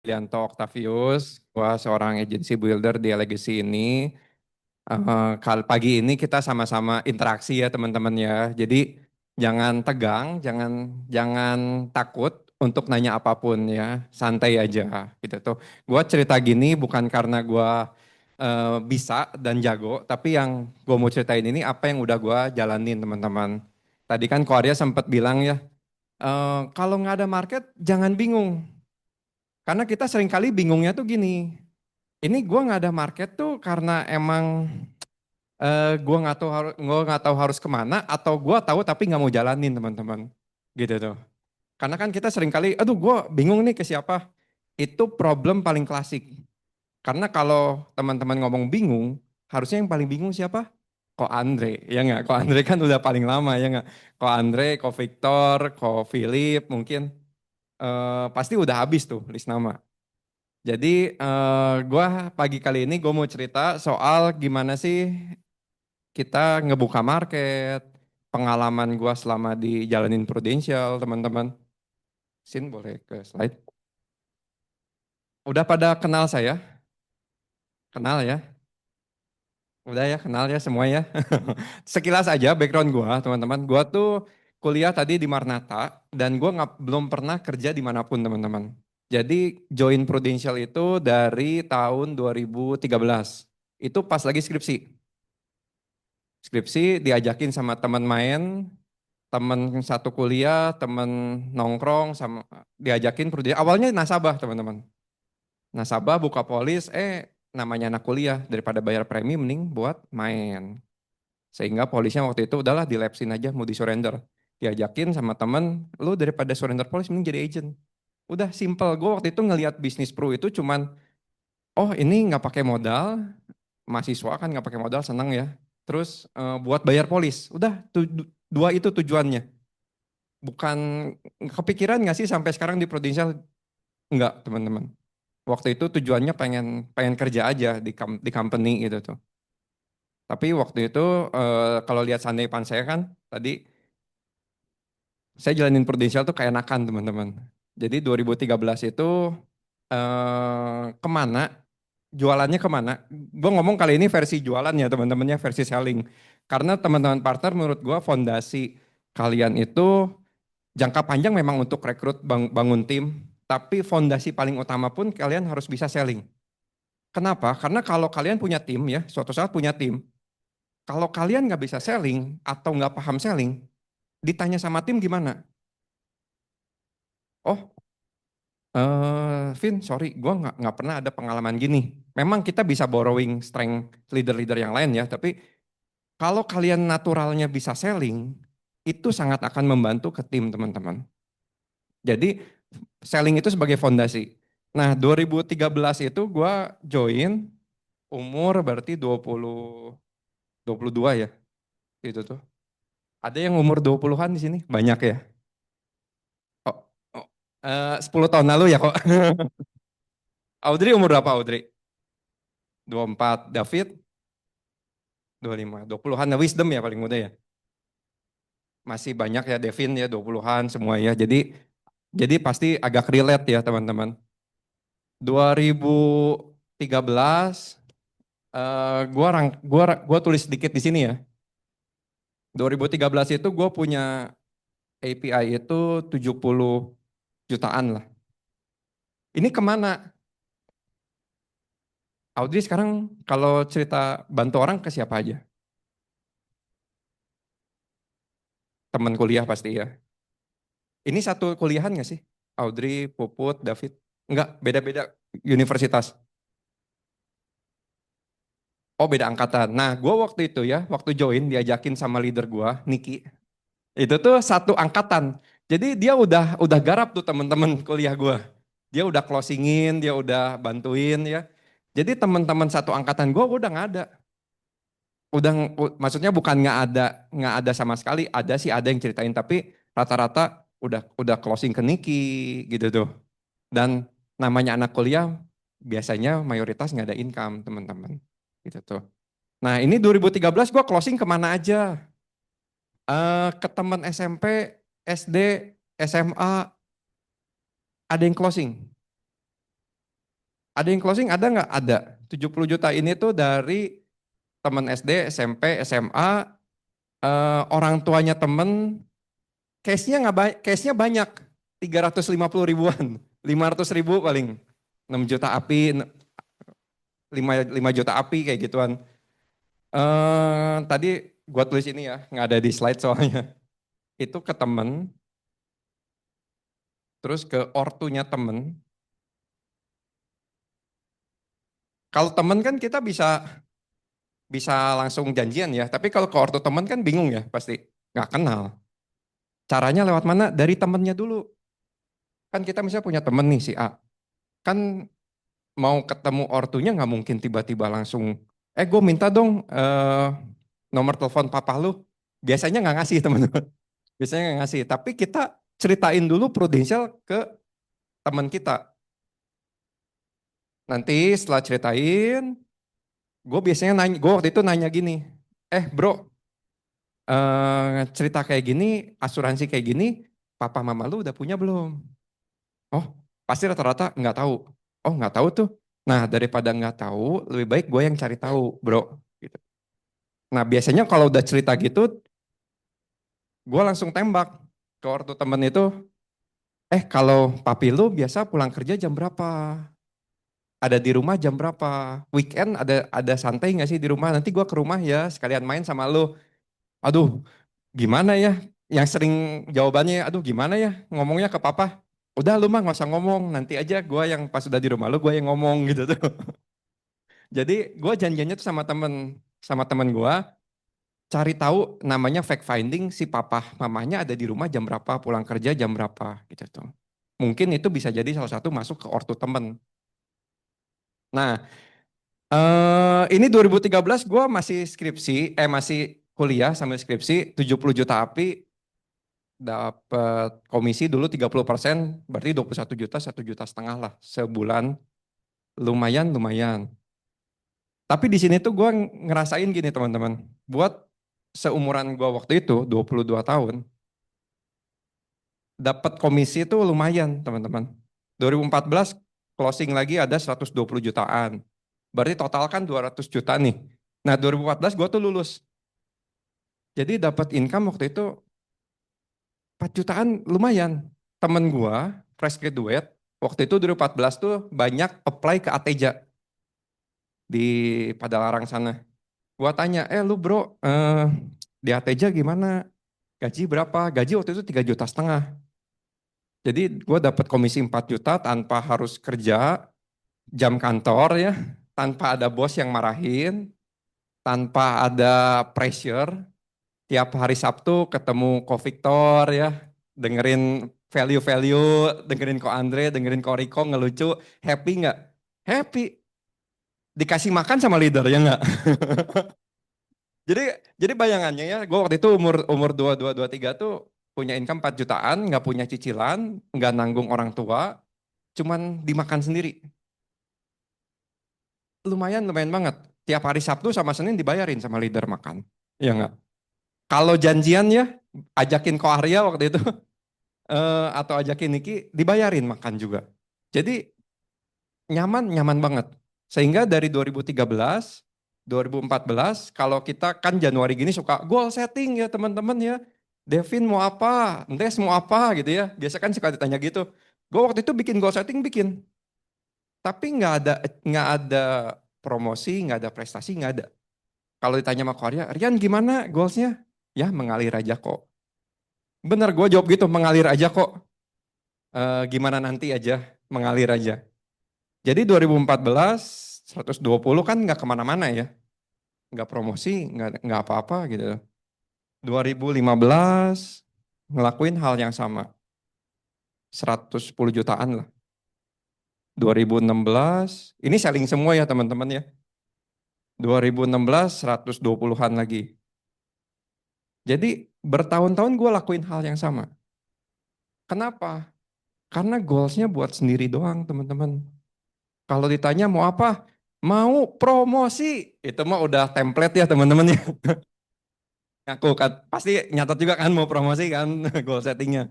Lianto Octavius, gua seorang agency builder di Legacy ini. Pagi ini kita sama-sama interaksi ya teman-teman ya. Jadi jangan tegang, jangan jangan takut untuk nanya apapun ya, santai aja gitu tuh. Gua cerita gini bukan karena gua bisa dan jago, tapi yang gua mau ceritain ini apa yang udah gua jalanin teman-teman. Tadi kan Ko Arya sempat bilang ya, kalau nggak ada market jangan bingung. Karena kita seringkali bingungnya tuh gini, ini gue nggak ada market tuh karena emang gue nggak tahu harus kemana atau gue tahu tapi nggak mau jalanin teman-teman, gitu tuh. Karena kan kita seringkali, aduh gue bingung nih ke siapa. Itu problem paling klasik. Karena kalau teman-teman ngomong bingung, harusnya yang paling bingung siapa? Ko Andre, ya nggak? Ko Andre kan udah paling lama ya nggak? Ko Andre, Ko Victor, Ko Philip mungkin pasti udah habis tuh list nama. Jadi gua pagi kali ini gue mau cerita soal gimana sih kita ngebuka market, pengalaman gua selama di jalanin Prudential teman-teman. Sin boleh ke slide. Udah pada kenal saya? Kenal ya? Udah ya kenal ya semua ya. Sekilas aja background gua teman-teman. Gua tuh kuliah tadi di Marnata dan gua belum pernah kerja dimanapun teman-teman. Jadi join Prudential itu dari tahun 2013. Itu pas lagi skripsi. Skripsi diajakin sama teman main, teman satu kuliah, teman nongkrong sama diajakin awalnya nasabah teman-teman. Nasabah buka polis, namanya anak kuliah daripada bayar premi mending buat main. Sehingga polisnya waktu itu udahlah dilepsin aja mau disurrender. Diajakin sama teman, lu daripada surrender polis mending jadi agent. Udah simple, gue waktu itu ngelihat bisnis pro itu cuman, oh ini nggak pakai modal, mahasiswa kan nggak pakai modal seneng ya. Terus buat bayar polis, udah dua itu tujuannya. Bukan kepikiran nggak sih sampai sekarang di Prudential? Nggak teman-teman. Waktu itu tujuannya pengen pengen kerja aja di company gitu tuh. Tapi waktu itu kalau lihat Sunday Pan saya kan tadi saya jalanin Prudential tuh kayak nakan teman-teman. Jadi 2013 itu kemana jualannya kemana? Gue ngomong kali ini versi jualan ya teman-temannya versi selling. Karena teman-teman partner menurut gue fondasi kalian itu jangka panjang memang untuk rekrut bangun tim, tapi fondasi paling utama pun kalian harus bisa selling. Kenapa? Karena kalau kalian punya tim ya, suatu saat punya tim, kalau kalian nggak bisa selling atau nggak paham selling, ditanya sama tim gimana? Oh, Vin, sorry, gue nggak pernah ada pengalaman gini. Memang kita bisa borrowing strength leader-leader yang lain ya, tapi kalau kalian naturalnya bisa selling, itu sangat akan membantu ke tim teman-teman. Jadi selling itu sebagai fondasi. Nah 2013 itu gue join umur berarti 22 ya. Itu tuh. Ada yang umur 20-an di sini? Banyak ya? Oh, oh, 10 tahun lalu ya kok. Audrey umur berapa Audrey? 24. David 25. 20-an. Nah, Wisdom ya paling muda ya. Masih banyak ya Devin ya 20-an semua ya. Jadi pasti agak relate ya teman-teman. 2013 gua tulis sedikit di sini ya. 2013 itu gue punya API itu 70 jutaan lah. Ini kemana? Audrey sekarang kalau cerita bantu orang ke siapa aja? Teman kuliah pasti ya. Ini satu kuliahan gak sih? Audrey, Puput, David? Enggak, beda-beda universitas. Oh beda angkatan. Nah gue waktu itu ya, waktu join diajakin sama leader gue, Niki. Itu tuh satu angkatan. Jadi dia udah garap tuh teman-teman kuliah gue. Dia udah closingin, dia udah bantuin ya. Jadi teman-teman satu angkatan gue udah nggak ada. Maksudnya bukan nggak ada sama sekali. Ada sih ada yang ceritain tapi rata-rata udah closing ke Niki gitu tuh. Dan namanya anak kuliah biasanya mayoritas nggak ada income teman-teman. Gitu tuh. Nah ini 2013 gue closing kemana aja? Ke teman SMP, SD, SMA, ada yang closing. Ada yang closing, ada nggak? Ada. 70 juta ini tuh dari teman SD, SMP, SMA, orang tuanya temen, case-nya nggak case-nya banyak. 350 ribuan, 500 ribu paling. 6 juta api, 5 juta api kayak gituan. Tadi gua tulis ini ya, nggak ada di slide soalnya. Itu ke temen, terus ke ortunya temen. Kalau temen kan kita bisa bisa langsung janjian ya, tapi kalau ke ortu temen kan bingung ya pasti, nggak kenal. Caranya lewat mana? Dari temennya dulu. Kan kita misalnya punya temen nih si A, kan mau ketemu ortunya nggak mungkin tiba-tiba langsung, gue minta dong nomor telepon papa lu. Biasanya nggak ngasih teman-teman. Biasanya nggak ngasih. Tapi kita ceritain dulu prudensial ke teman kita. Nanti setelah ceritain, gue biasanya nanya, gue waktu itu nanya gini, bro, cerita kayak gini, asuransi kayak gini, papa mama lu udah punya belum? Oh, pasti rata-rata nggak tahu. Oh, nggak tahu tuh. Nah, daripada nggak tahu, lebih baik gue yang cari tahu, bro. Gitu. Nah, biasanya kalau udah cerita gitu, gue langsung tembak ke ortu temen itu, kalau papi lu biasa pulang kerja jam berapa? Ada di rumah jam berapa? Weekend ada santai nggak sih di rumah? Nanti gue ke rumah ya, sekalian main sama lu. Aduh, gimana ya? Yang sering jawabannya, aduh gimana ya ngomongnya ke papa? Udah lu mah nggak usah ngomong, nanti aja gue yang pas udah di rumah lu gue yang ngomong gitu tuh. Jadi gue janjiannya tuh sama temen gue, cari tahu namanya fact finding si papa mamanya ada di rumah jam berapa, pulang kerja jam berapa gitu tuh. Mungkin itu bisa jadi salah satu masuk ke ortu temen. Nah, ini 2013 gue masih skripsi, masih kuliah sambil skripsi, 70 juta api, dapat komisi dulu 30%, berarti 21 juta, 1,5 juta lah sebulan. Lumayan, lumayan. Tapi di sini tuh gue ngerasain gini teman-teman, buat seumuran gue waktu itu, 22 tahun, dapat komisi itu lumayan teman-teman. 2014 closing lagi ada 120 jutaan. Berarti total kan 200 juta nih. Nah 2014 gue tuh lulus. Jadi dapat income waktu itu 4 jutaan lumayan. Temen gue fresh graduate waktu itu 2014 tuh banyak apply ke Ateja di Padalarang sana. Gua tanya, lu bro, di Ateja gimana? Gaji berapa? Gaji waktu itu 3,5 juta. Jadi gue dapat komisi 4 juta tanpa harus kerja jam kantor ya, tanpa ada bos yang marahin, tanpa ada pressure. Tiap hari Sabtu ketemu Ko Victor ya, dengerin value-value, dengerin Ko Andre, dengerin Ko Riko ngelucu, happy nggak? Happy. Dikasih makan sama leader ya nggak? Jadi jadi bayangannya ya, gue waktu itu umur umur 22 23 tuh punya income 4 jutaan, nggak punya cicilan, nggak nanggung orang tua, cuman dimakan sendiri. Lumayan lumayan banget. Tiap hari Sabtu sama Senin dibayarin sama leader makan. Ya nggak? Kalau janjian ya, ajakin Ko Arya waktu itu atau ajakin Niki dibayarin makan juga. Jadi nyaman nyaman banget. Sehingga dari 2013, 2014 kalau kita kan Januari gini suka goal setting ya teman-teman ya. Devin mau apa? Ndes mau apa gitu ya. Biasa kan suka ditanya gitu. Gue waktu itu bikin goal setting bikin, tapi nggak ada promosi, nggak ada prestasi, nggak ada. Kalau ditanya sama Korea, Rian gimana goalsnya? Ya mengalir aja kok. Bener gue jawab gitu, mengalir aja kok. Gimana nanti aja, mengalir aja. Jadi 2014, 120 kan nggak kemana-mana ya. Nggak promosi, nggak apa-apa gitu. 2015 ngelakuin hal yang sama. 110 jutaan lah. 2016, ini selling semua ya teman-teman ya. 2016, 120-an lagi. Jadi bertahun-tahun gue lakuin hal yang sama. Kenapa? Karena goalsnya buat sendiri doang teman-teman. Kalau ditanya mau apa? Mau promosi. Itu mah udah template ya teman-teman ya. Aku kan pasti nyatat juga kan mau promosi kan goal settingnya.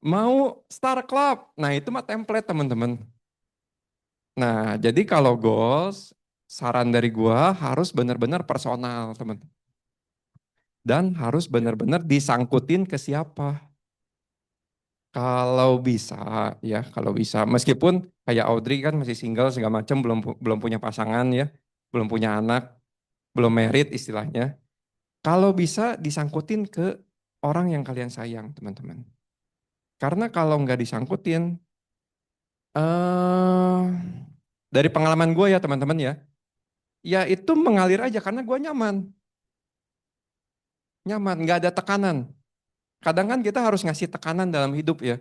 Mau Star Club. Nah itu mah template teman-teman. Nah, jadi kalau goals, saran dari gua harus benar-benar personal, teman. Dan harus benar-benar disangkutin ke siapa. Kalau bisa, ya kalau bisa. Meskipun kayak Audrey kan masih single segala macam, belum punya pasangan ya, belum punya anak, belum merit istilahnya. Kalau bisa disangkutin ke orang yang kalian sayang, teman-teman. Karena kalau nggak disangkutin, eh dari pengalaman gue ya teman-teman ya, ya itu mengalir aja karena gue nyaman, nyaman, nggak ada tekanan. Kadang kan kita harus ngasih tekanan dalam hidup ya.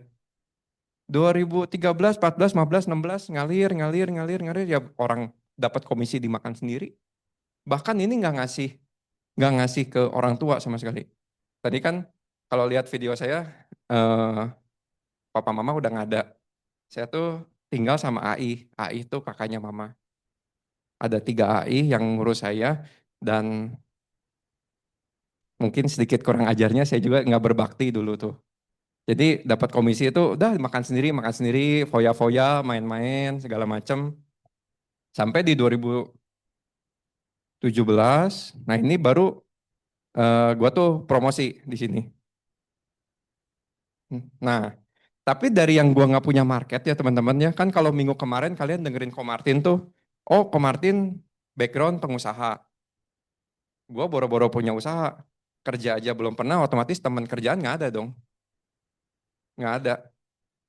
2013, 14, 15, 16 ngalir, ngalir, ngalir, ngalir ya orang dapat komisi dimakan sendiri. Bahkan ini nggak ngasih ke orang tua sama sekali. Tadi kan kalau lihat video saya, papa mama udah nggak ada. Saya tuh tinggal sama AI. AI itu kakaknya mama. Ada 3 AI yang ngurus saya dan mungkin sedikit kurang ajarnya saya juga nggak berbakti dulu tuh. Jadi dapat komisi itu udah makan sendiri, foya-foya, main-main segala macem. Sampai di 2017, nah ini baru gua tuh promosi di sini. Nah, tapi dari yang gua nggak punya market ya teman-teman ya, kan kalau minggu kemarin kalian dengerin Ko Martin tuh, oh Ko Martin background pengusaha, gua boro-boro punya usaha, kerja aja belum pernah, otomatis teman kerjaan nggak ada dong, nggak ada.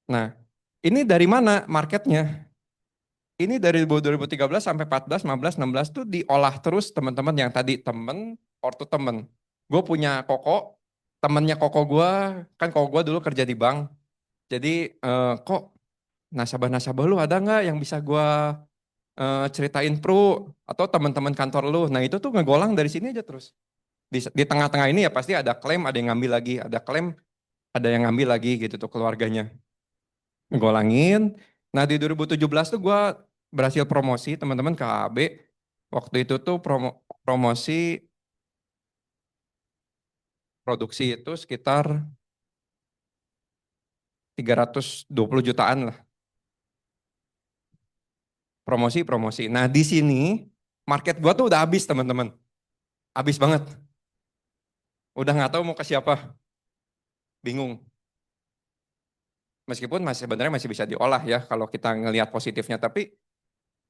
Nah, ini dari mana marketnya? Ini dari 2013 sampai 14, 15, 16 tuh diolah terus teman-teman yang tadi temen, ortu temen. Gue punya koko, temennya koko gue, kan koko gue dulu kerja di bank. Jadi kok nasabah-nasabah lu ada nggak yang bisa gue ceritain pro atau teman-teman kantor lu. Nah itu tuh ngegolang dari sini aja terus. Di tengah-tengah ini ya pasti ada klaim, ada yang ngambil lagi, ada klaim, ada yang ngambil lagi gitu tuh keluarganya. Ngegolangin. Nah di 2017 tuh gue berhasil promosi teman-teman ke AB. Waktu itu tuh promosi produksi itu sekitar 320 jutaan lah. Promosi. Nah di sini market gue tuh udah habis teman-teman. Habis banget. Udah nggak tahu mau ke siapa. Bingung. Meskipun masih sebenarnya masih bisa diolah ya kalau kita ngelihat positifnya. Tapi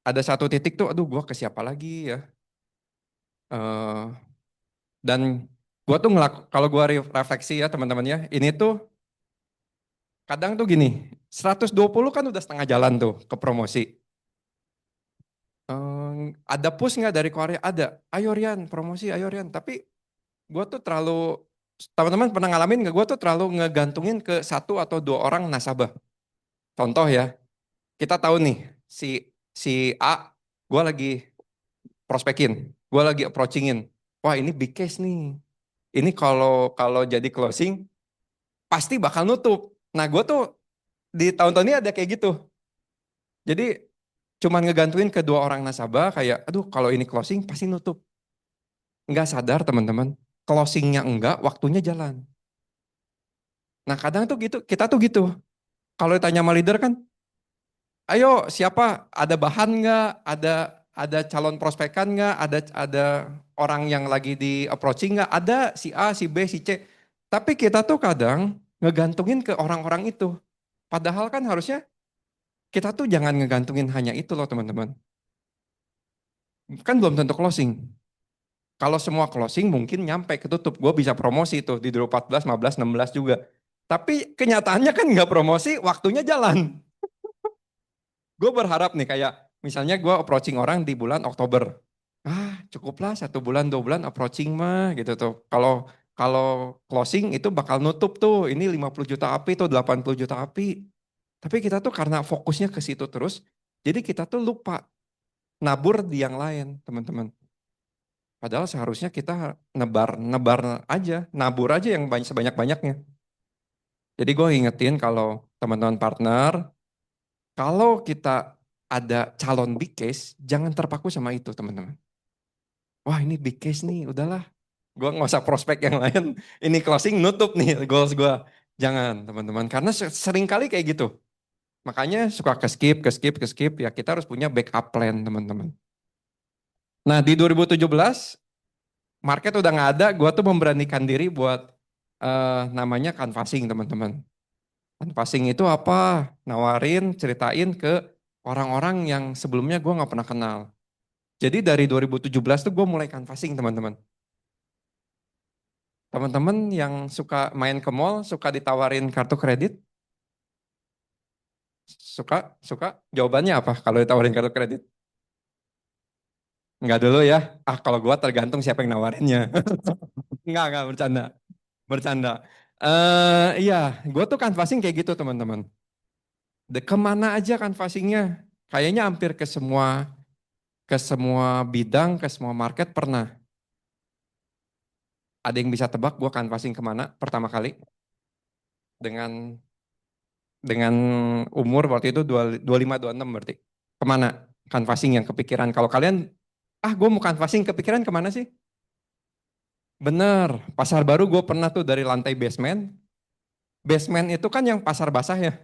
ada satu titik tuh, aduh gue ke siapa lagi ya. Eh, dan gue tuh kalau gue refleksi ya teman-teman ya. Ini tuh kadang tuh gini, 120 kan udah setengah jalan tuh ke promosi. Ada push nggak dari Korea? Ada. Ayo Rian, promosi, ayo Rian. Tapi gue tuh terlalu, teman-teman pernah ngalamin nggak? Gue tuh terlalu ngegantungin ke 1 atau 2 orang nasabah. Contoh ya, kita tahu nih, si si A, gue lagi prospekin, gue lagi approachingin. Wah ini big case nih. Ini kalau kalau jadi closing, pasti bakal nutup. Nah gue tuh di tahun-tahun ini ada kayak gitu. Jadi cuman ngegantuin ke 2 orang nasabah kayak, aduh kalau ini closing pasti nutup. Nggak sadar teman-teman, closingnya enggak, waktunya jalan. Nah kadang tuh gitu, kita tuh gitu. Kalau ditanya sama leader kan, ayo siapa, ada bahan nggak, ada calon prospekan nggak, ada orang yang lagi di approaching nggak, ada si A, si B, si C. Tapi kita tuh kadang ngegantungin ke orang-orang itu. Padahal kan harusnya kita tuh jangan ngegantungin hanya itu loh teman-teman. Kan belum tentu closing. Kalau semua closing mungkin nyampe ketutup. Gue bisa promosi tuh di 2014, 15, 16 juga. Tapi kenyataannya kan nggak promosi, waktunya jalan. Gue berharap nih kayak misalnya gue approaching orang di bulan Oktober. Cukuplah 1 bulan, 2 bulan approaching mah gitu tuh. Kalau kalau closing itu bakal nutup tuh. Ini 50 juta api tuh 80 juta api. Tapi kita tuh karena fokusnya ke situ terus, jadi kita tuh lupa nabur di yang lain, teman-teman. Padahal seharusnya kita nebar aja, nabur aja yang banyak sebanyak-banyaknya. Jadi gue ingetin kalau teman-teman partner, kalau kita ada calon big case, jangan terpaku sama itu teman-teman. Wah ini big case nih, udahlah. Gue nggak usah prospek yang lain. Ini closing nutup nih goals gue. Jangan teman-teman, karena sering kali kayak gitu. Makanya suka ke skip, ke skip, ke skip. Ya kita harus punya backup plan teman-teman. Nah di 2017 market udah nggak ada, gue tuh memberanikan diri buat namanya canvassing teman-teman. Canvassing itu apa? Nawarin, ceritain ke orang-orang yang sebelumnya gue nggak pernah kenal. Jadi dari 2017 tuh gue mulai canvassing teman-teman. Teman-teman yang suka main ke mall, suka ditawarin kartu kredit, suka, suka. Jawabannya apa kalau ditawarin kartu kredit? Enggak dulu ya. Ah kalau gue tergantung siapa yang nawarinnya. Enggak, bercanda. Bercanda. Iya, gue tuh canvassing kayak gitu teman-teman. Kemana aja canvassingnya? Kayaknya hampir ke semua bidang, ke semua market pernah. Ada yang bisa tebak gue canvassing kemana pertama kali? Dengan dengan umur waktu itu 25-26 berarti. Kemana canvassing yang kepikiran? Kalau kalian, gue mau canvassing kepikiran kemana sih? Bener, pasar baru gue pernah tuh dari lantai basement. Basement itu kan yang pasar basah ya.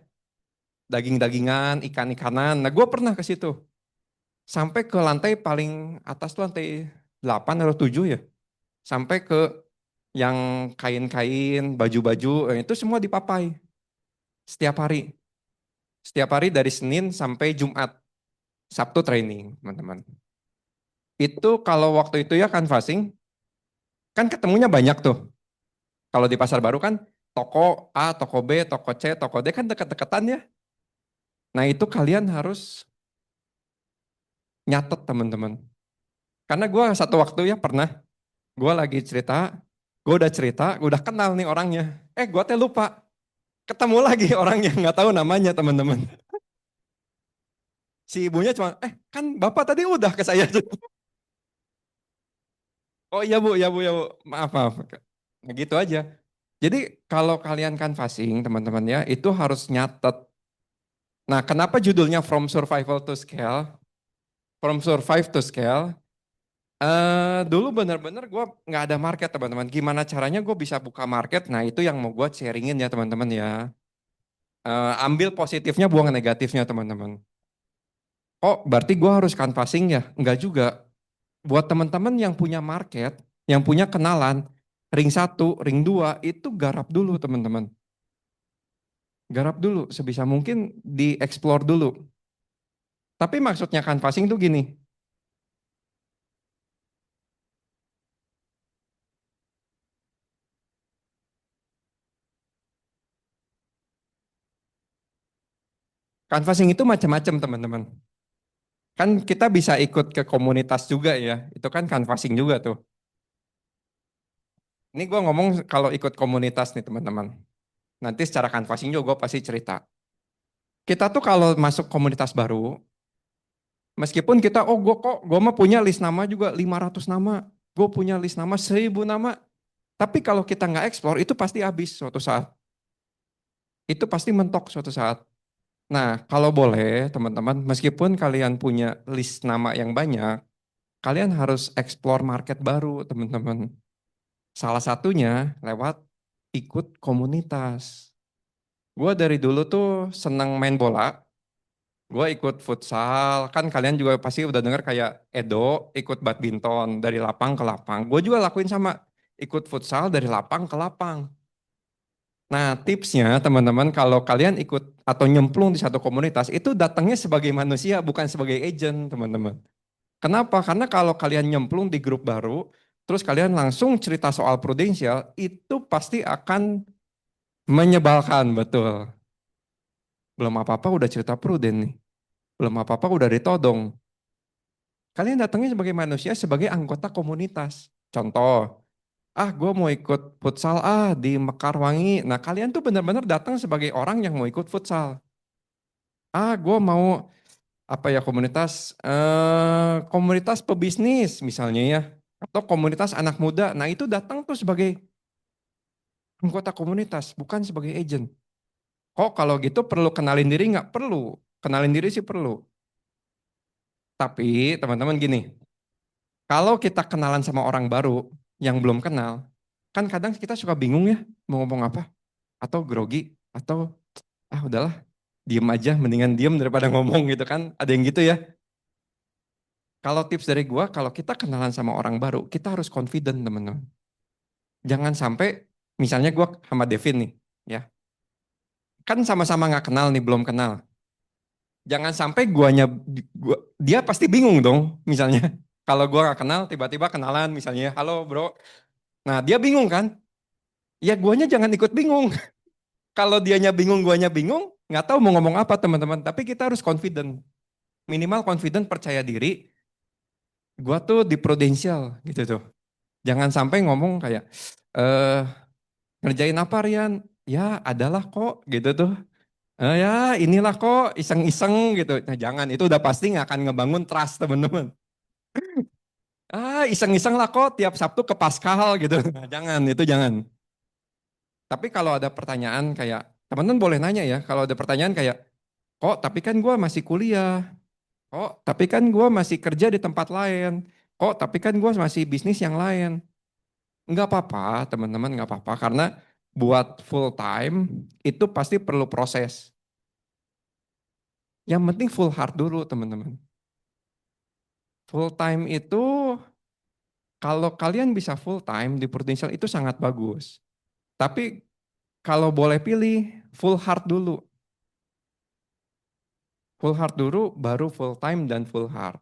Daging-dagingan, ikan-ikanan. Nah gue pernah ke situ. Sampai ke lantai paling atas tuh lantai 8 atau 7 ya. Sampai ke yang kain-kain, baju-baju, itu semua dipapai. Setiap hari. Setiap hari dari Senin sampai Jumat. Sabtu training, teman-teman. Itu kalau waktu itu ya canvassing, kan ketemunya banyak tuh. Kalau di pasar baru kan toko A, toko B, toko C, toko D kan deket-deketan ya. Nah itu kalian harus nyatet teman-teman. Karena gue satu waktu ya pernah, gue lagi cerita, gue udah kenal nih orangnya. Gue teh lupa, ketemu lagi orang yang nggak tahu namanya teman-teman. Si ibunya cuma, kan bapak tadi udah ke saya. Oh iya bu, ya bu, ya bu, maaf, maaf. Nah, gitu aja. Jadi kalau kalian canvassing teman-teman ya, itu harus nyatet. Nah kenapa judulnya From Survival to Scale? From Survive to Scale. Dulu bener-bener gue nggak ada market teman-teman. Gimana caranya gue bisa buka market? Nah itu yang mau gue sharingin ya teman-teman ya. Ambil positifnya, buang negatifnya teman-teman. Oh berarti gue harus canvassing ya? Enggak juga. Buat teman-teman yang punya market, yang punya kenalan, ring satu, ring 2 itu garap dulu teman-teman. Garap dulu sebisa mungkin di-explore dulu. Tapi maksudnya canvassing tuh gini. Canvassing itu macam-macam teman-teman. Kan kita bisa ikut ke komunitas juga ya. Itu kan canvassing juga tuh. Ini gue ngomong kalau ikut komunitas nih teman-teman. Nanti secara canvassing juga gue pasti cerita. Kita tuh kalau masuk komunitas baru, meskipun kita, gue mah punya list nama juga 500 nama. Gue punya list nama 1000 nama. Tapi kalau kita nggak eksplor, itu pasti habis suatu saat. Itu pasti mentok suatu saat. Nah, kalau boleh teman-teman, meskipun kalian punya list nama yang banyak, kalian harus explore market baru teman-teman. Salah satunya lewat ikut komunitas. Gue dari dulu tuh senang main bola. Gue ikut futsal. Kan kalian juga pasti udah dengar kayak Edo ikut badminton dari lapang ke lapang. Gue juga lakuin sama. Ikut futsal dari lapang ke lapang. Nah tipsnya teman-teman kalau kalian ikut atau nyemplung di satu komunitas itu datangnya sebagai manusia bukan sebagai agent teman-teman. Kenapa? Karena kalau kalian nyemplung di grup baru, terus kalian langsung cerita soal prudensial, itu pasti akan menyebalkan, betul. Belum apa-apa udah cerita pruden nih. Belum apa-apa udah ditodong. Kalian datangnya sebagai manusia, sebagai anggota komunitas. Contoh, gue mau ikut futsal di Mekarwangi. Nah kalian tuh benar-benar datang sebagai orang yang mau ikut futsal. Gue mau apa ya komunitas pebisnis misalnya ya. Atau komunitas anak muda. Nah itu datang tuh sebagai anggota komunitas, bukan sebagai agent. Kok kalau gitu perlu kenalin diri nggak? Perlu. Kenalin diri sih perlu. Tapi teman-teman gini, kalau kita kenalan sama orang baru yang belum kenal, kan kadang kita suka bingung ya mau ngomong apa, atau grogi, atau udahlah. Diem aja, mendingan diem daripada ngomong gitu kan. Ada yang gitu ya. Kalau tips dari gua, kalau kita kenalan sama orang baru, kita harus confident teman-teman. Jangan sampai, misalnya gua sama Devin nih, ya. Kan sama-sama nggak kenal nih, belum kenal. Jangan sampai dia pasti bingung dong, misalnya. Kalau gua nggak kenal, tiba-tiba kenalan misalnya, halo bro. Nah dia bingung kan? Ya guanya jangan ikut bingung. Kalau dianya bingung, guanya bingung, nggak tahu mau ngomong apa teman-teman. Tapi kita harus confident. Minimal confident, percaya diri. Gua tuh di Prudential gitu tuh. Jangan sampai ngomong kayak, eh ngerjain apa Rian? Ya adalah kok gitu tuh. Ya inilah kok iseng-iseng gitu. Nah jangan, itu udah pasti nggak akan ngebangun trust teman-teman. Iseng-iseng lah kok tiap Sabtu ke Paskal gitu. Nah, jangan, itu jangan. Tapi kalau ada pertanyaan kayak, teman-teman boleh nanya ya, kalau ada pertanyaan kayak, kok tapi kan gue masih kuliah, kok tapi kan gue masih kerja di tempat lain, kok tapi kan gue masih bisnis yang lain. Nggak apa-apa teman-teman, nggak apa-apa. Karena buat full time itu pasti perlu proses. Yang penting full heart dulu teman-teman. Full time itu, kalau kalian bisa full time di Prudential itu sangat bagus. Tapi kalau boleh pilih, full heart dulu. Full heart dulu, baru full time dan full heart.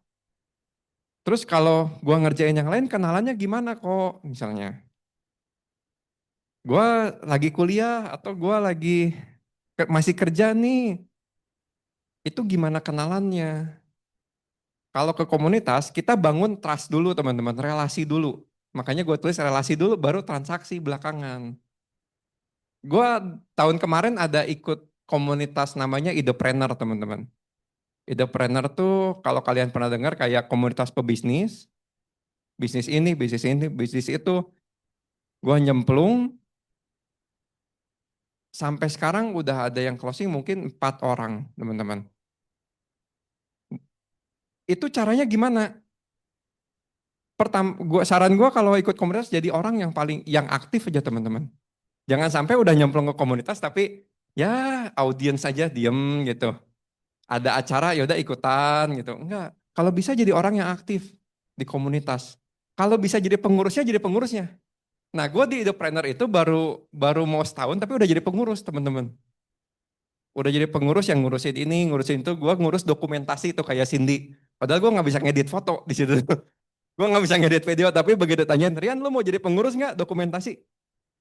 Terus kalau gua ngerjain yang lain, kenalannya gimana kok? Misalnya, gua lagi kuliah atau gua lagi masih kerja nih, itu gimana kenalannya? Kalau ke komunitas, kita bangun trust dulu teman-teman, relasi dulu. Makanya gue tulis relasi dulu, baru transaksi belakangan. Gua tahun kemarin ada ikut komunitas namanya Idepreneur teman-teman. Idepreneur tuh kalau kalian pernah dengar kayak komunitas pebisnis, bisnis ini, bisnis ini, bisnis itu. Gua nyemplung, sampai sekarang udah ada yang closing mungkin 4 orang teman-teman. Itu caranya gimana? Saran gua kalau ikut komunitas jadi orang yang paling yang aktif aja teman-teman. Jangan sampai udah nyemplung ke komunitas tapi ya audiens saja diem gitu. Ada acara ya udah ikutan gitu. Enggak. Kalau bisa jadi orang yang aktif di komunitas. Kalau bisa jadi pengurusnya, jadi pengurusnya. Nah, gue di Entrepreneur itu baru baru mau setahun tapi udah jadi pengurus teman-teman. Udah jadi pengurus yang ngurusin ini, ngurusin itu. Gue ngurus dokumentasi itu kayak Cindy. Padahal gue nggak bisa ngedit foto di situ. Gue nggak bisa ngedit video, tapi begitu tanyain, Rian lu mau jadi pengurus nggak dokumentasi?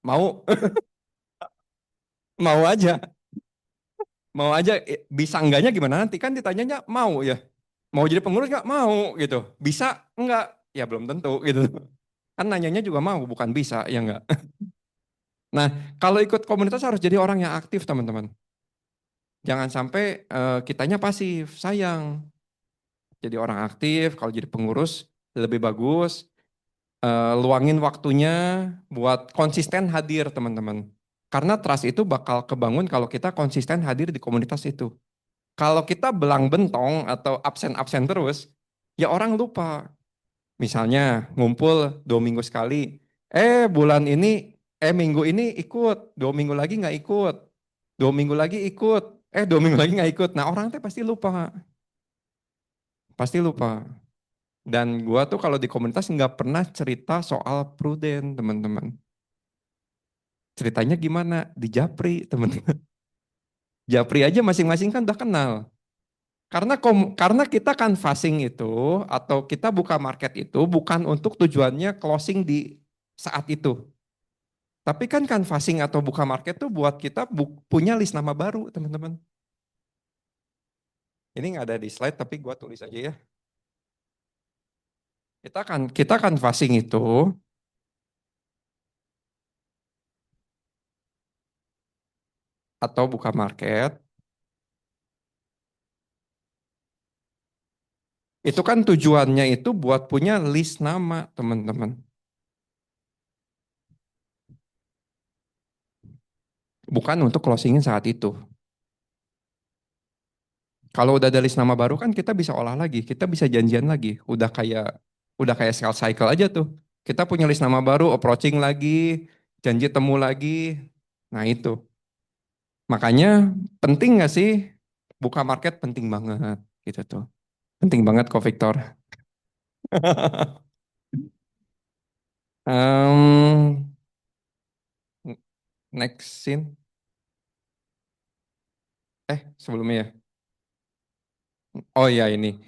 Mau, mau aja, mau aja. Bisa enggaknya gimana nanti kan ditanyanya mau ya. Mau jadi pengurus nggak? Mau gitu. Bisa enggak? Ya belum tentu gitu. Kan nanyanya juga mau, bukan bisa ya enggak. Nah, kalau ikut komunitas harus jadi orang yang aktif teman-teman. Jangan sampai kitanya pasif, sayang. Jadi orang aktif, kalau jadi pengurus lebih bagus. Luangin waktunya buat konsisten hadir teman-teman. Karena trust itu bakal kebangun kalau kita konsisten hadir di komunitas itu. Kalau kita belang bentong atau absen-absen terus, ya orang lupa. Misalnya ngumpul 2 minggu sekali, bulan ini, minggu ini ikut, 2 minggu lagi nggak ikut, 2 minggu lagi ikut, 2 minggu lagi nggak ikut. Nah orang teh pasti lupa, pasti lupa. Dan gua tuh kalau di komunitas nggak pernah cerita soal pruden teman-teman. Ceritanya gimana? Di Japri teman-teman. Japri aja masing-masing kan udah kenal. Karena kita canvassing itu atau kita buka market itu bukan untuk tujuannya closing di saat itu. Tapi kan canvassing atau buka market tuh buat kita punya list nama baru, teman-teman. Ini nggak ada di slide tapi gua tulis aja ya. Kita canvassing itu atau buka market itu kan tujuannya itu buat punya list nama, teman-teman. Bukan untuk closingin saat itu. Kalau udah ada list nama baru kan kita bisa olah lagi, kita bisa janjian lagi. Udah kayak sales cycle aja tuh. Kita punya list nama baru, approaching lagi, janji temu lagi. Nah itu. Makanya penting nggak sih Buka market penting banget gitu tuh. Penting banget kok Victor. Em, next scene. Sebelumnya ya. Oh iya ini.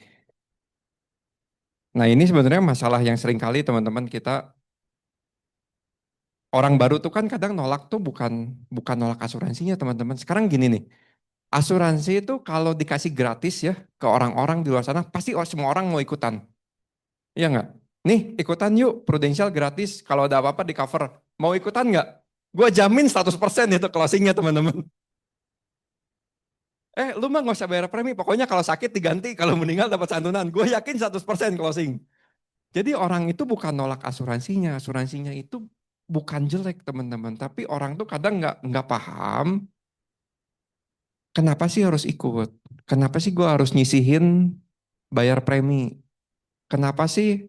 Nah ini sebenarnya masalah yang sering kali teman-teman kita orang baru tuh kan kadang nolak tuh bukan bukan nolak asuransinya teman-teman. Sekarang gini nih, asuransi itu kalau dikasih gratis ya ke orang-orang di luar sana pasti semua orang mau ikutan. Iya nggak? Nih ikutan yuk Prudential gratis kalau ada apa-apa di cover. Mau ikutan nggak? Gue jamin 100% itu closingnya teman-teman. Lu mah nggak usah bayar premi. Pokoknya kalau sakit diganti, kalau meninggal dapat santunan. Gue yakin 100% closing. Jadi orang itu bukan nolak asuransinya. Asuransinya itu bukan jelek teman-teman. Tapi orang tuh kadang nggak paham kenapa sih harus ikut. Kenapa sih gue harus nyisihin bayar premi. Kenapa sih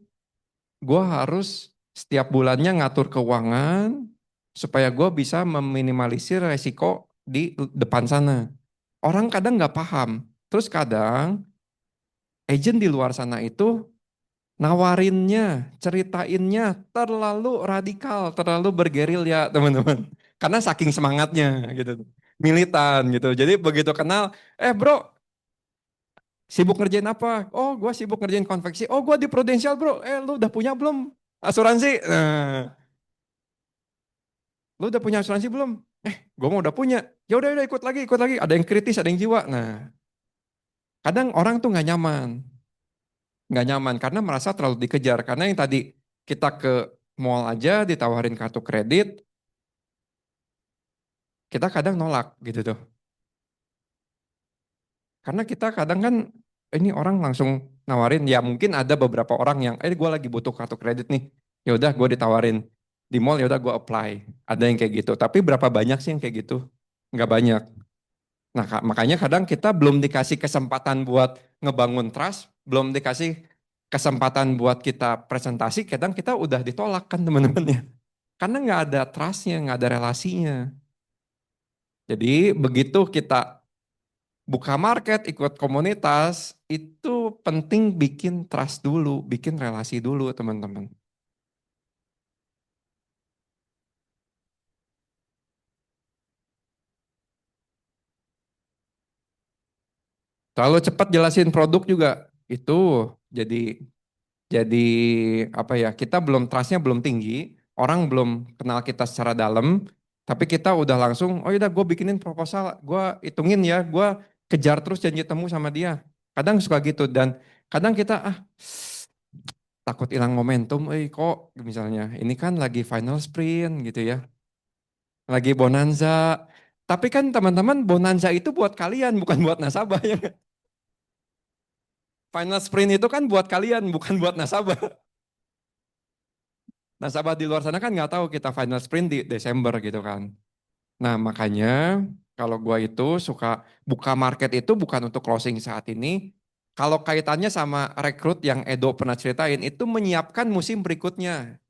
gue harus setiap bulannya ngatur keuangan supaya gue bisa meminimalisir resiko di depan sana. Orang kadang nggak paham. Terus kadang agent di luar sana itu nawarinnya, ceritainnya terlalu radikal, terlalu bergerilya teman-teman. Karena saking semangatnya gitu. Militan gitu. Jadi begitu kenal, bro sibuk ngerjain apa? Oh gue sibuk ngerjain konveksi. Oh gue di Prudential bro. Lu udah punya belum asuransi? Nah, lu udah punya asuransi belum? Gue mau udah punya. Ya udah ikut lagi, ikut lagi. Ada yang kritis, ada yang jiwa. Nah, kadang orang tuh nggak nyaman karena merasa terlalu dikejar. Karena yang tadi kita ke mall aja ditawarin kartu kredit, kita kadang nolak gitu tuh. Karena kita kadang kan ini orang langsung nawarin, ya mungkin ada beberapa orang yang, gue lagi butuh kartu kredit nih, ya udah gue ditawarin di mall, ya udah gue apply. Ada yang kayak gitu. Tapi berapa banyak sih yang kayak gitu? Nggak banyak. Nah, makanya kadang kita belum dikasih kesempatan buat ngebangun trust, belum dikasih kesempatan buat kita presentasi, kadang kita udah ditolak kan teman-teman ya. Karena nggak ada trustnya, nggak ada relasinya. Jadi begitu kita buka market, ikut komunitas, itu penting bikin trust dulu, bikin relasi dulu teman-teman. Terlalu cepat jelasin produk juga, itu jadi Jadi apa ya, kita belum trustnya belum tinggi, orang belum kenal kita secara dalam, tapi kita udah langsung, oh yaudah gue bikinin proposal, gue hitungin ya, gue kejar terus janji temu sama dia. Kadang suka gitu dan kadang kita takut hilang momentum, kok misalnya ini kan lagi final sprint gitu ya, lagi bonanza. Tapi kan teman-teman bonanza itu buat kalian bukan buat nasabah ya. Final sprint itu kan buat kalian bukan buat nasabah. Nasabah di luar sana kan nggak tahu kita final sprint di Desember gitu kan. Nah makanya kalau gua itu suka buka market itu bukan untuk closing saat ini. Kalau kaitannya sama rekrut yang Edo pernah ceritain itu menyiapkan musim berikutnya.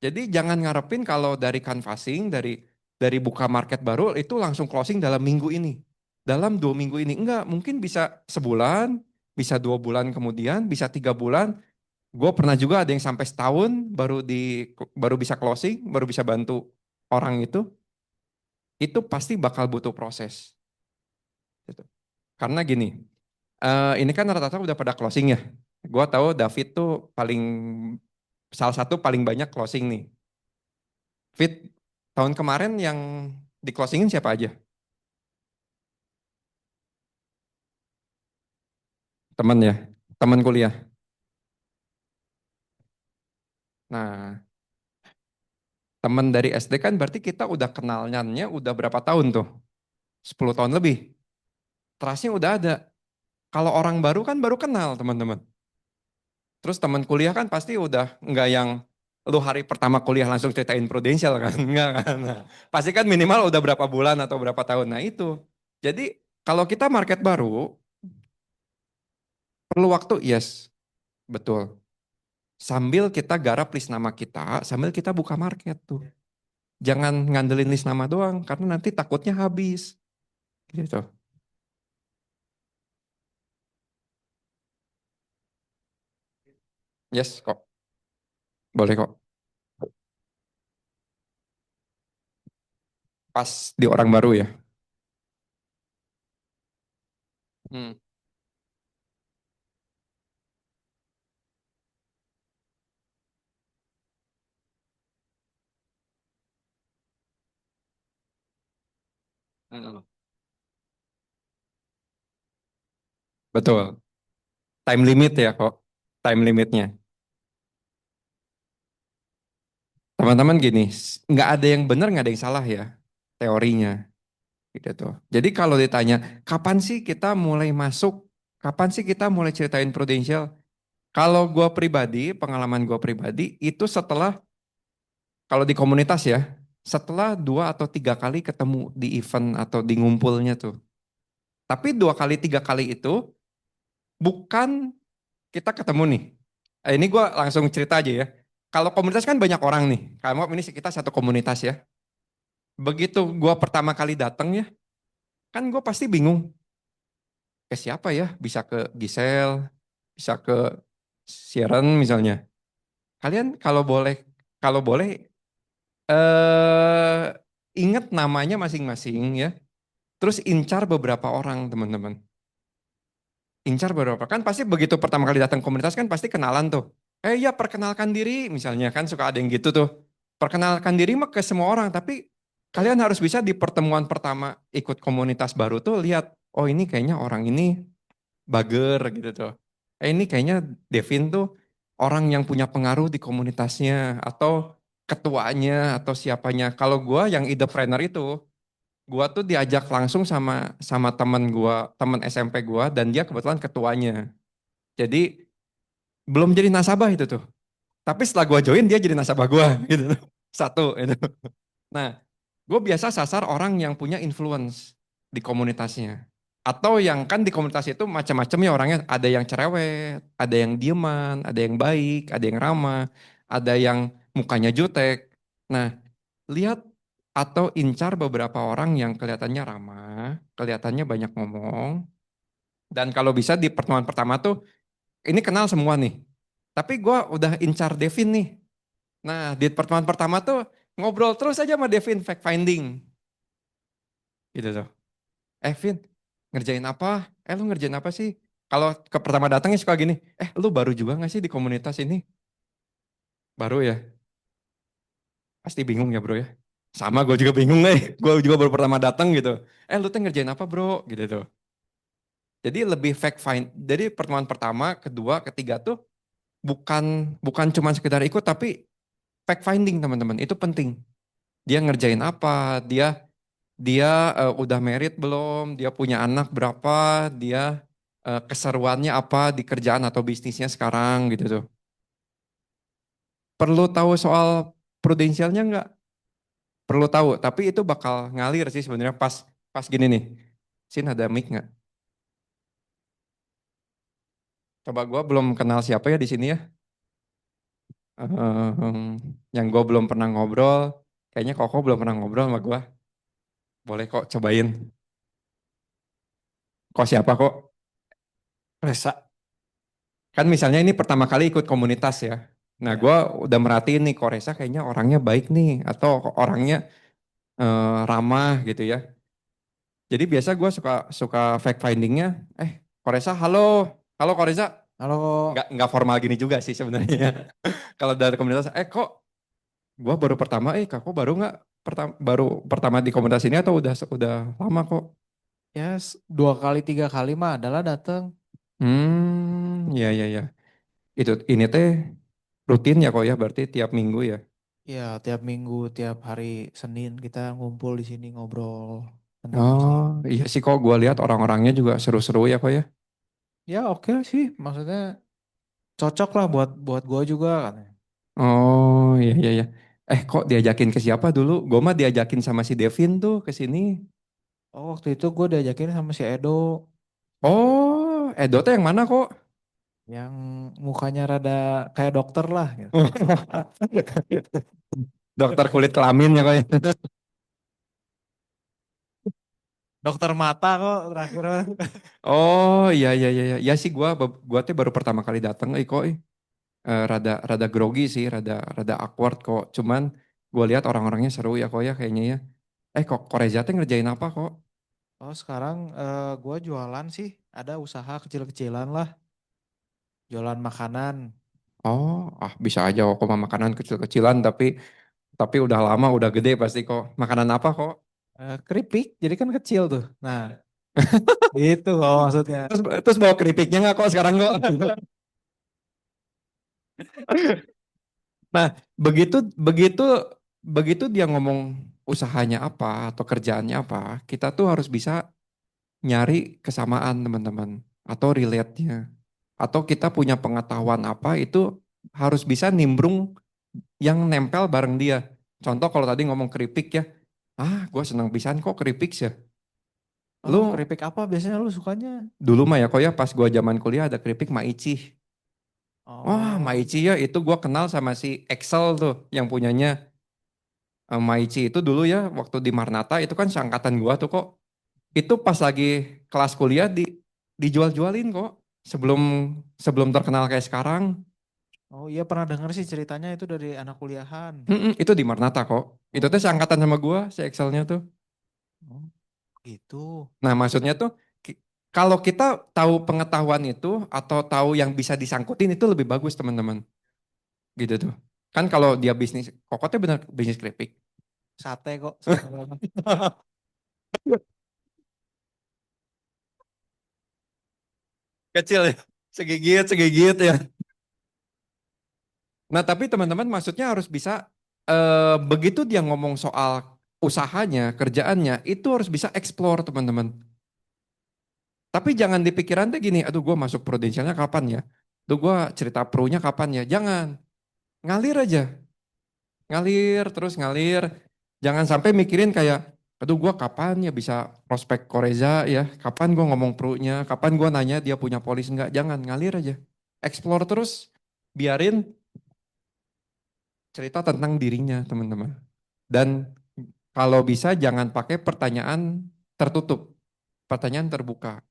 Jadi jangan ngarepin kalau dari canvassing, dari buka market baru itu langsung closing dalam minggu ini. Dalam 2 minggu ini. Enggak, mungkin bisa sebulan, bisa 2 bulan kemudian, bisa 3 bulan. Gue pernah juga ada yang sampai setahun baru bisa closing, baru bisa bantu orang itu pasti bakal butuh proses. Gitu. Karena gini, ini kan rata-rata udah pada closing ya. Gue tahu David tuh salah satu paling banyak closing nih. Fit, tahun kemarin yang di closingin siapa aja? Temen ya, temen kuliah. Nah, temen dari SD kan berarti kita udah kenalnya udah berapa tahun tuh? 10 tahun lebih. Trustnya udah ada. Kalau orang baru kan baru kenal teman-teman. Terus teman kuliah kan pasti udah nggak yang lu hari pertama kuliah langsung ceritain Prudential kan, nggak kan. Nah, pasti kan minimal udah berapa bulan atau berapa tahun. Nah itu. Jadi kalau kita market baru, perlu waktu, yes, betul. Sambil kita garap list nama kita, sambil kita buka market tuh. Jangan ngandelin list nama doang, karena nanti takutnya habis. Gitu. Yes kok, boleh kok. Pas di orang baru ya. Hmm. Hmm. Betul. Time limit ya kok. Time limitnya. Teman-teman gini, nggak ada yang benar, nggak ada yang salah ya teorinya. Gitu tuh. Jadi kalau ditanya, kapan sih kita mulai masuk? Kapan sih kita mulai ceritain Prudential? Kalau gue pribadi, pengalaman gue pribadi, itu setelah, kalau di komunitas ya, setelah 2 atau 3 kali ketemu di event atau di ngumpulnya tuh. Tapi 2 kali 3 kali itu bukan kita ketemu nih. Ini gue langsung cerita aja ya. Kalau komunitas kan banyak orang nih. Kamu ini kita satu komunitas ya. Begitu gue pertama kali datang ya, kan gue pasti bingung. Ke siapa ya? Bisa ke Gisel, bisa ke Sharon misalnya. Kalian kalau boleh ingat namanya masing-masing ya. Terus incar beberapa orang teman-teman. Incar beberapa kan pasti begitu pertama kali datang komunitas kan pasti kenalan tuh. Ya perkenalkan diri misalnya kan suka ada yang gitu tuh. Perkenalkan diri mah ke semua orang tapi kalian harus bisa di pertemuan pertama ikut komunitas baru tuh lihat oh ini kayaknya orang ini bager gitu tuh. Ini kayaknya Devin tuh orang yang punya pengaruh di komunitasnya atau ketuanya atau siapanya. Kalau gua yang idepreneur itu, gua tuh diajak langsung sama sama teman gua, teman SMP gua dan dia kebetulan ketuanya. Jadi belum jadi nasabah itu tuh. Tapi setelah gua join dia jadi nasabah gua gitu. Satu itu. Nah, gue biasa sasar orang yang punya influence di komunitasnya. Atau yang kan di komunitas itu macam-macam ya orangnya. Ada yang cerewet, ada yang dieman, ada yang baik, ada yang ramah, ada yang mukanya jutek. Nah, lihat atau incar beberapa orang yang kelihatannya ramah, kelihatannya banyak ngomong. Dan kalau bisa di pertemuan pertama tuh, ini kenal semua nih. Tapi gue udah incar Devin nih. Nah, di pertemuan pertama tuh ngobrol terus aja sama Devin, fact finding. Gitu tuh. Vin, ngerjain apa? Lu ngerjain apa sih? Kalau ke pertama datangnya suka gini, lu baru juga gak sih di komunitas ini? Baru ya? Pasti bingung ya bro ya? Sama gue juga bingung gue juga baru pertama datang gitu. Lu tuh ngerjain apa bro? Gitu tuh. Jadi lebih fact find. Jadi pertemuan pertama, kedua, ketiga tuh bukan bukan cuma sekedar ikut, tapi fact finding teman-teman. Itu penting. Dia ngerjain apa? Dia udah merit belum? Dia punya anak berapa? Dia keseruannya apa di kerjaan atau bisnisnya sekarang gitu tuh. Perlu tahu soal prudensialnya nggak? Perlu tahu, tapi itu bakal ngalir sih sebenarnya pas pas gini nih. Sin ada mic nggak? Coba gue belum kenal siapa ya di sini ya. Yang gue belum pernah ngobrol, kayaknya Koko belum pernah ngobrol sama gue. Boleh kok cobain. Kok siapa kok? Resa, Kan misalnya ini pertama kali ikut komunitas ya. Nah, ya. gue udah merhatiin nih, Koresa kayaknya orangnya baik nih, atau orangnya ramah gitu ya. Jadi biasa gue suka suka fact findingnya, Koresa, halo, halo Koresa, Halo, nggak formal gini juga sih sebenarnya. Kalau dari komunitas, kok gue baru pertama, kok baru nggak baru pertama di komunitas ini atau udah lama kok? ya 2 kali 3 kali mah adalah datang. Ya ya ya. Itu ini teh rutin ya kok ya, berarti tiap minggu ya. Ya tiap minggu, tiap hari Senin kita ngumpul di sini ngobrol tentang Oh, bisnis. iya sih kok gue lihat orang-orangnya juga seru-seru ya kok ya. Ya oke sih, maksudnya cocok lah buat buat gue juga kan. Oh, iya iya iya. Kok diajakin ke siapa dulu? Gue mah diajakin sama si Devin tuh ke sini. Oh waktu itu gue diajakin sama si Edo Oh, Dota yang mana kok? yang mukanya rada kayak dokter lah gitu. Dokter kulit kelamin ya kok ya. Dokter mata kok terakhir. Oh, iya iya iya iya. Ya sih gua tuh baru pertama kali datang kok. rada rada grogi sih, rada rada awkward kok. Cuman gue lihat orang-orangnya seru ya kok ya kayaknya ya. Kok Reza teh ngerjain apa kok? Oh sekarang gue jualan sih, ada usaha kecil-kecilan lah, jualan makanan. Oh, bisa aja kok mah makanan kecil-kecilan tapi udah lama udah gede pasti kok. Makanan apa kok? Keripik, jadi kan kecil tuh. Nah, itu kok maksudnya. Terus bawa keripiknya nggak kok sekarang kok? Nah, begitu begitu begitu dia ngomong usahanya apa atau kerjaannya apa, kita tuh harus bisa nyari kesamaan teman-teman atau relate-nya. Atau kita punya pengetahuan apa itu harus bisa nimbrung yang nempel bareng dia. Contoh kalau tadi ngomong keripik ya, gue senang pisan kok keripik sih. Oh Lu keripik apa biasanya lu sukanya? dulu mah ya kok ya pas gue zaman kuliah ada keripik Maici. Wah, Oh, Maici ya itu gue kenal sama si Excel tuh yang punyanya Maici itu dulu ya waktu di Marnata itu kan seangkatan gue tuh kok. Itu pas lagi kelas kuliah dijual-jualin kok sebelum sebelum terkenal kayak sekarang. oh iya pernah dengar sih ceritanya itu dari anak kuliahan. Itu di Marnata kok. Itu tuh Oh, seangkatan sama gua, si Excelnya tuh. oh gitu. Nah, maksudnya tuh ki- kalau kita tahu pengetahuan itu atau tahu yang bisa disangkutin itu lebih bagus, teman-teman. Gitu tuh. Kan kalau dia bisnis, kokotnya benar bisnis keripik. Sate kok sebenarnya. Kecil ya. Segigit, segigit ya. Nah, tapi teman-teman maksudnya harus bisa begitu dia ngomong soal usahanya, kerjaannya, itu harus bisa explore, teman-teman. Tapi jangan di pikiran tuh gini, aduh gue masuk prudensialnya kapan ya? Aduh gue cerita pro-nya kapan ya? Jangan, ngalir aja. Ngalir, terus ngalir. Jangan sampai mikirin kayak, aduh gue kapan ya bisa prospek Koreza ya? Kapan gue ngomong pro-nya? Kapan gue nanya dia punya polis enggak? Jangan, ngalir aja. Explore terus, biarin cerita tentang dirinya teman-teman. Dan kalau bisa jangan pakai pertanyaan tertutup, pertanyaan terbuka.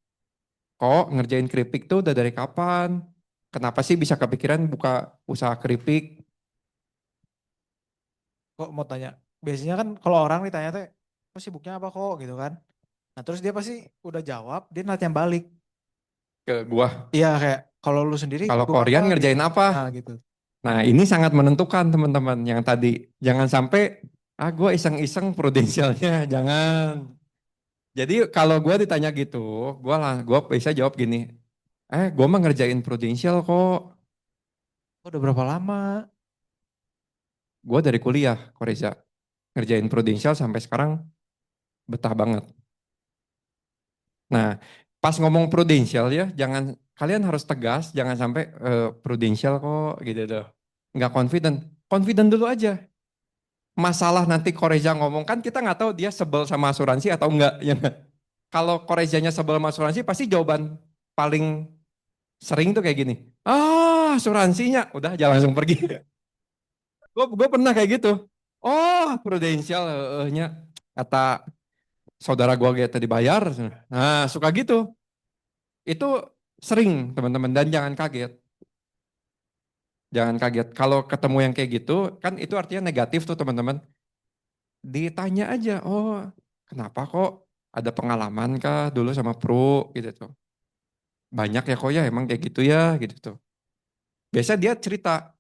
Kok ngerjain keripik tuh udah dari kapan? Kenapa sih bisa kepikiran buka usaha keripik? Kok mau tanya? Biasanya kan kalau orang ditanya teh, "Oh, sibuknya apa kok?" gitu kan. Nah, terus dia pasti udah jawab, dia nanya balik. Ke gua. Iya kayak kalau lu sendiri Kalau sibuk apa Korean gitu. ngerjain apa? Nah, gitu. Nah ini sangat menentukan teman-teman yang tadi. Jangan sampai, gue iseng-iseng prudensialnya. Jangan. Jadi kalau gue ditanya gitu, gue bisa jawab gini. Gue mah ngerjain prudensial kok. Oh, udah berapa lama? Gue dari kuliah, Koreza. Ngerjain prudensial sampai sekarang betah banget. Nah, pas ngomong prudensial ya, jangan kalian harus tegas, jangan sampai prudensial kok gitu tuh. Nggak confident. Confident dulu aja. Masalah nanti Koreja ngomong kan kita nggak tahu dia sebel sama asuransi atau enggak ya nggak? Kalau Korejanya sebel sama asuransi pasti jawaban paling sering tuh kayak gini. Asuransinya udah jangan langsung pergi. Gue pernah kayak gitu. Oh, Prudential nya kata saudara gue gitu dibayar. Nah, suka gitu. Itu sering teman-teman dan jangan kaget. Jangan kaget. Kalau ketemu yang kayak gitu kan itu artinya negatif tuh teman-teman. Ditanya aja, oh kenapa kok ada pengalaman kah dulu sama pro gitu tuh. Banyak ya kok ya emang kayak gitu ya gitu tuh. Biasa dia cerita,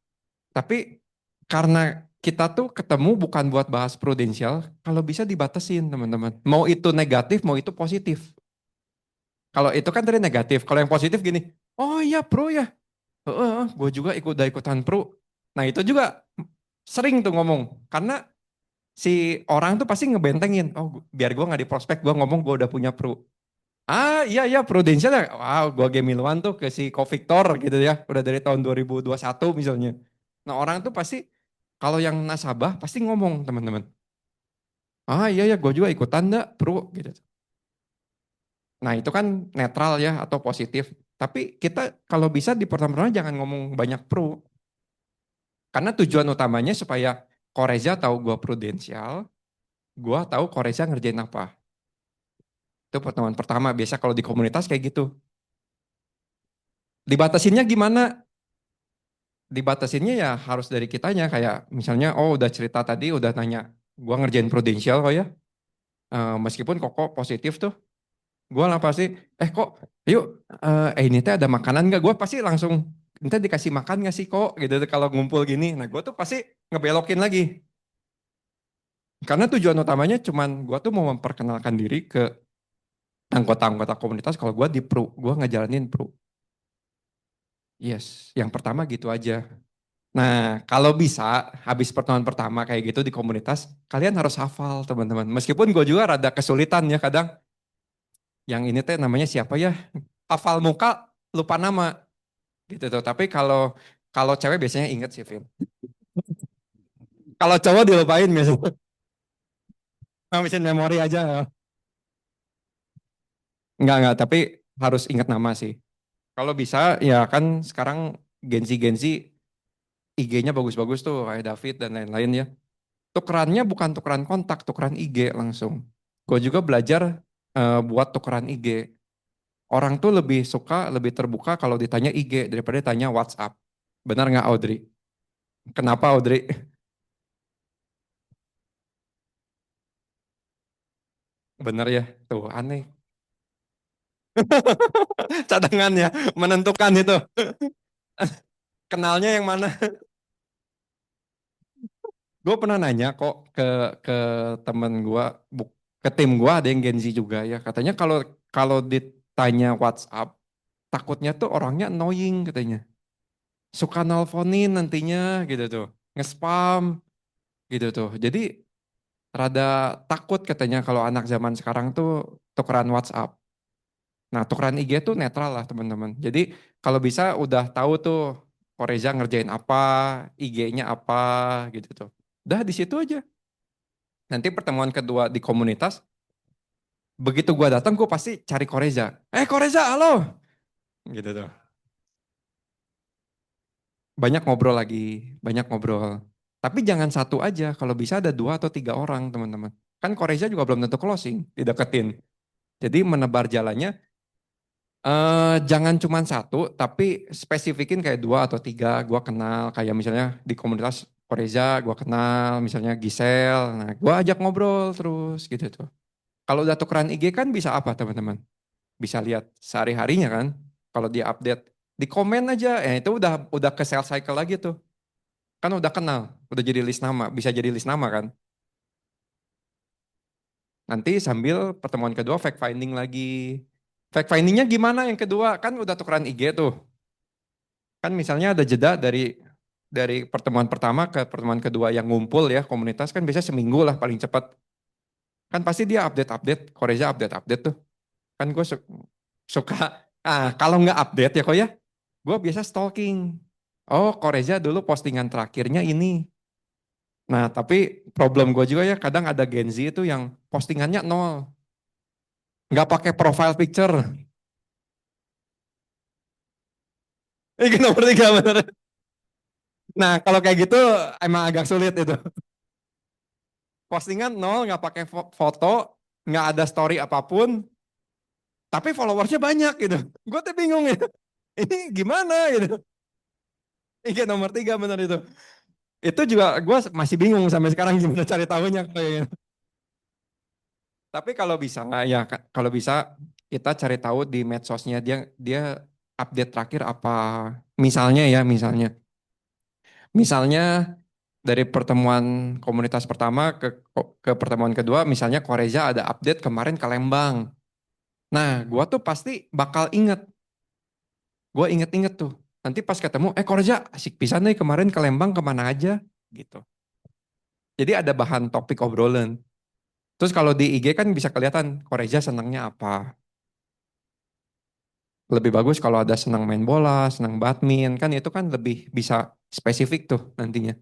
tapi karena kita tuh ketemu bukan buat bahas prudensial, kalau bisa dibatasin teman-teman. Mau itu negatif, mau itu positif. Kalau itu kan tadi negatif, kalau yang positif gini, oh iya pro ya, gue juga udah ikutan pro. Nah itu juga sering tuh ngomong, karena si orang tuh pasti ngebentengin, oh biar gue nggak di prospek, gue ngomong gue udah punya pro. Iya iya Prudential ya. Wow, gua Gemiluan tuh ke si Ko Victor gitu ya. Udah dari tahun 2021 misalnya. Nah, orang tuh pasti kalau yang nasabah pasti ngomong teman-teman. Iya ya gua juga ikutan dah Pro gitu. Nah, itu kan netral ya atau positif. Tapi kita kalau bisa di pertama-tama jangan ngomong banyak pro. Karena tujuan utamanya supaya Koreza tahu gua prudensial, gua tahu Koreza ngerjain apa. Itu pertemuan pertama biasa kalau di komunitas kayak gitu. Dibatasinnya gimana? dibatasinnya ya harus dari kitanya. Kayak misalnya, oh udah cerita tadi, udah nanya, gua ngerjain prudensial kok ya. Meskipun kok positif tuh, gua lah pasti, kok, yuk, ini teh ada makanan nggak? Gua pasti langsung, nanti dikasih makan nggak sih kok? Gitu kalau ngumpul gini. Nah, gua tuh pasti ngebelokin lagi. Karena tujuan utamanya cuman gua tuh mau memperkenalkan diri ke anggota-anggota komunitas kalau gua di Pru, gua ngejalanin Pru. Yes, yang pertama gitu aja. Nah, kalau bisa habis pertemuan pertama kayak gitu di komunitas, kalian harus hafal teman-teman. Meskipun gue juga rada kesulitan ya kadang. Yang ini teh namanya siapa ya? Hafal muka, lupa nama gitu tuh. Tapi kalau kalau cewek biasanya inget sih, Vin. Kalau cowok dilupain biasanya. Ngabisin memori aja. Enggak, tapi harus ingat nama sih. Kalau bisa ya kan sekarang Genzi IG-nya bagus-bagus tuh kayak David dan lain-lain ya. Tukerannya bukan tukeran kontak, tukeran IG langsung. Gue juga belajar buat tukeran IG. Orang tuh lebih suka, lebih terbuka kalau ditanya IG daripada ditanya WhatsApp. Benar nggak Audrey? Kenapa Audrey? Bener ya, tuh aneh. Cadangan ya, menentukan itu. Kenalnya yang mana? Gue pernah nanya kok ke temen gue, ke tim gue ada yang Gen Z juga ya. Katanya kalau kalau ditanya WhatsApp, takutnya tuh orangnya annoying katanya. Suka nelponin nantinya gitu tuh, nge-spam gitu tuh. Jadi rada takut katanya kalau anak zaman sekarang tuh tukeran WhatsApp. Nah, tukeran IG tuh netral lah teman-teman. Jadi kalau bisa udah tahu tuh Koreza ngerjain apa, IG-nya apa gitu tuh. Udah di situ aja. Nanti pertemuan kedua di komunitas, begitu gua datang gua pasti cari Koreza. Koreza, halo. Gitu tuh. Banyak ngobrol lagi, banyak ngobrol. Tapi jangan satu aja, kalau bisa ada dua atau tiga orang teman-teman. Kan Koreza juga belum tentu closing, dideketin. Jadi menebar jalannya, jangan cuma satu, tapi spesifikin kayak dua atau tiga. Gua kenal, kayak misalnya di komunitas Koreza, gua kenal, misalnya Gisel. Nah, gua ajak ngobrol terus gitu tuh. Kalau udah tukeran IG kan bisa apa teman-teman? Bisa lihat sehari-harinya kan. Kalau dia update, di komen aja. Itu udah ke sales cycle lagi tuh. Kan udah kenal, udah jadi list nama, bisa jadi list nama kan. Nanti sambil pertemuan kedua fact finding lagi. Fact findingnya gimana yang kedua? Kan udah tukeran IG tuh. Kan misalnya ada jeda dari pertemuan pertama ke pertemuan kedua yang ngumpul ya komunitas kan biasanya seminggu lah paling cepat. Kan pasti dia update-update, Koreza update-update tuh. Kan gue suka, kalau nggak update ya kok ya, gue biasa stalking. Oh Koreza dulu postingan terakhirnya ini. Nah tapi problem gue juga ya kadang ada Gen Z itu yang postingannya nol. Nggak pakai profile picture. Ini nomor tiga bener. Nah kalau kayak gitu emang agak sulit itu. Postingan nol, nggak pakai foto, nggak ada story apapun, tapi followersnya banyak gitu. Gue tuh bingung ya. Ini gimana gitu. Ini nomor tiga bener itu. Itu juga gue masih bingung sampai sekarang gimana cari tahunya kayak gitu. Tapi kalau bisa nggak ya, kalau bisa kita cari tahu di medsosnya dia dia update terakhir apa. Misalnya ya, misalnya dari pertemuan komunitas pertama ke pertemuan kedua, misalnya Koreza ada update kemarin ke Lembang. Nah, gua tuh pasti bakal inget. Gua inget-inget tuh. Nanti pas ketemu, Koreza asik pisan nih kemarin ke Lembang kemana aja gitu. Jadi ada bahan topik obrolan. Terus kalau di IG kan bisa kelihatan Koreza senangnya apa. Lebih bagus kalau ada senang main bola, senang badminton, kan itu kan lebih bisa spesifik tuh nantinya.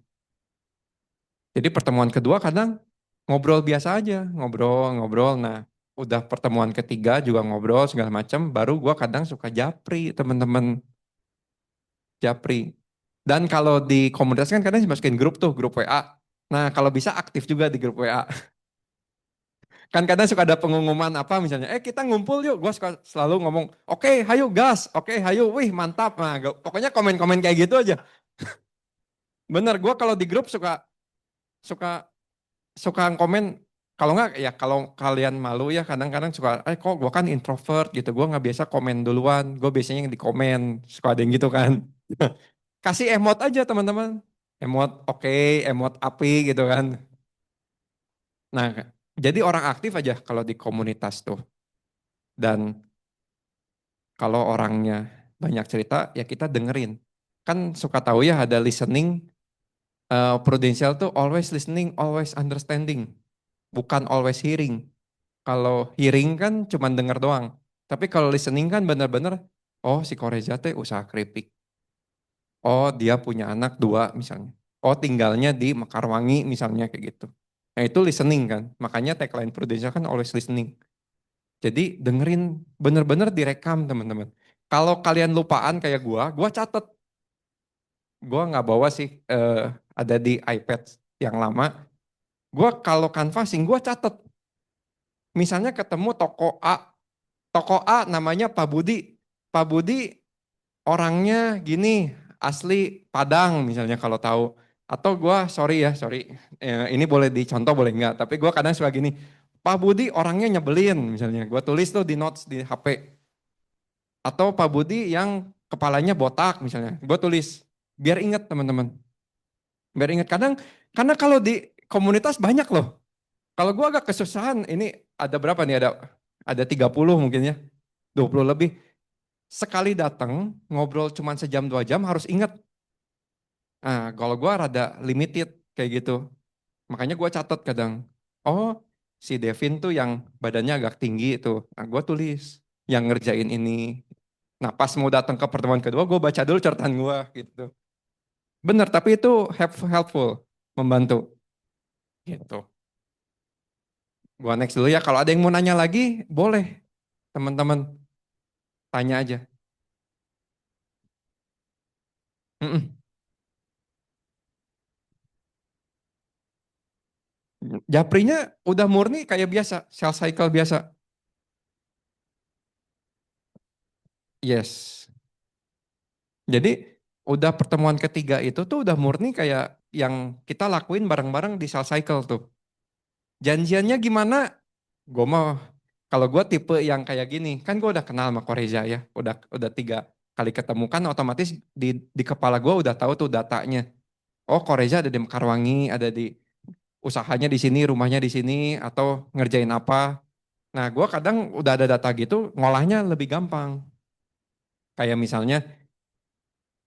Jadi pertemuan kedua kadang ngobrol biasa aja, ngobrol-ngobrol. Nah, udah pertemuan ketiga juga ngobrol segala macam. Baru gua kadang suka japri teman-teman, japri. Dan kalau di komunitas kan kadang dimasukin grup tuh, grup WA. Nah, kalau bisa aktif juga di grup WA. Kan kadang suka ada pengumuman apa misalnya, kita ngumpul yuk. Gua suka selalu ngomong, oke, hayu gas, oke, hayu, wih mantap. Nah, pokoknya komen-komen kayak gitu aja. Bener, gue kalau di grup suka suka suka komen, kalau nggak ya kalau kalian malu ya kadang-kadang suka, kok gue kan introvert gitu, gue nggak biasa komen duluan, gue biasanya yang di komen, suka ada yang gitu kan. Kasih emot aja teman-teman, emot oke, emot api gitu kan. Nah, jadi orang aktif aja kalau di komunitas tuh. Dan kalau orangnya banyak cerita, ya kita dengerin. Kan suka tahu ya ada listening, Prudential tuh always listening, always understanding. Bukan always hearing. Kalau hearing kan cuma denger doang. Tapi kalau listening kan bener-bener, oh si Koreza teh usaha keripik. Oh dia punya anak dua misalnya. Oh tinggalnya di Mekarwangi misalnya kayak gitu. Nah itu listening kan. Makanya tagline Prudential kan always listening. Jadi dengerin, bener-bener direkam teman-teman. Kalau kalian lupaan kayak gua catet. Gua nggak bawa sih, ada di iPad yang lama. Gua kalau canvassing gua catet. Misalnya ketemu toko A namanya Pak Budi. Pak Budi orangnya gini, asli Padang misalnya kalau tahu. Atau gua sorry ya, sorry. Ini boleh dicontoh boleh enggak, tapi gua kadang suka gini. Pak Budi orangnya nyebelin misalnya. Gua tulis tuh di notes di HP. Atau Pak Budi yang kepalanya botak misalnya. Gue tulis biar ingat teman-teman. Biar ingat kadang karena kalau di komunitas banyak loh. Kalau gue agak kesusahan ini ada berapa nih? Ada 30 mungkin ya. 20 lebih. Sekali datang ngobrol cuma sejam 2 jam harus ingat. Nah, kalau gue rada limited kayak gitu. Makanya gue catat kadang. Oh, si Devin tuh yang badannya agak tinggi itu. Nah, gue tulis yang ngerjain ini. Nah pas mau datang ke pertemuan kedua, gue baca dulu catatan gue gitu. Bener, tapi itu helpful, membantu gitu. Gua next dulu ya, kalau ada yang mau nanya lagi, boleh teman-teman tanya aja. Mm-mm. Japrinya udah murni kayak biasa, sell cycle biasa. Yes. Jadi udah pertemuan ketiga itu tuh udah murni kayak yang kita lakuin bareng-bareng di sell cycle tuh. Janjiannya gimana? Gue mah kalau gue tipe yang kayak gini, kan gue udah kenal sama Koreza ya, udah 3 kali ketemu kan otomatis di kepala gue udah tahu tuh datanya. Oh Koreza ada di Mekarwangi, ada di usahanya di sini, rumahnya di sini, atau ngerjain apa. Nah gue kadang udah ada data gitu, ngolahnya lebih gampang. Kayak misalnya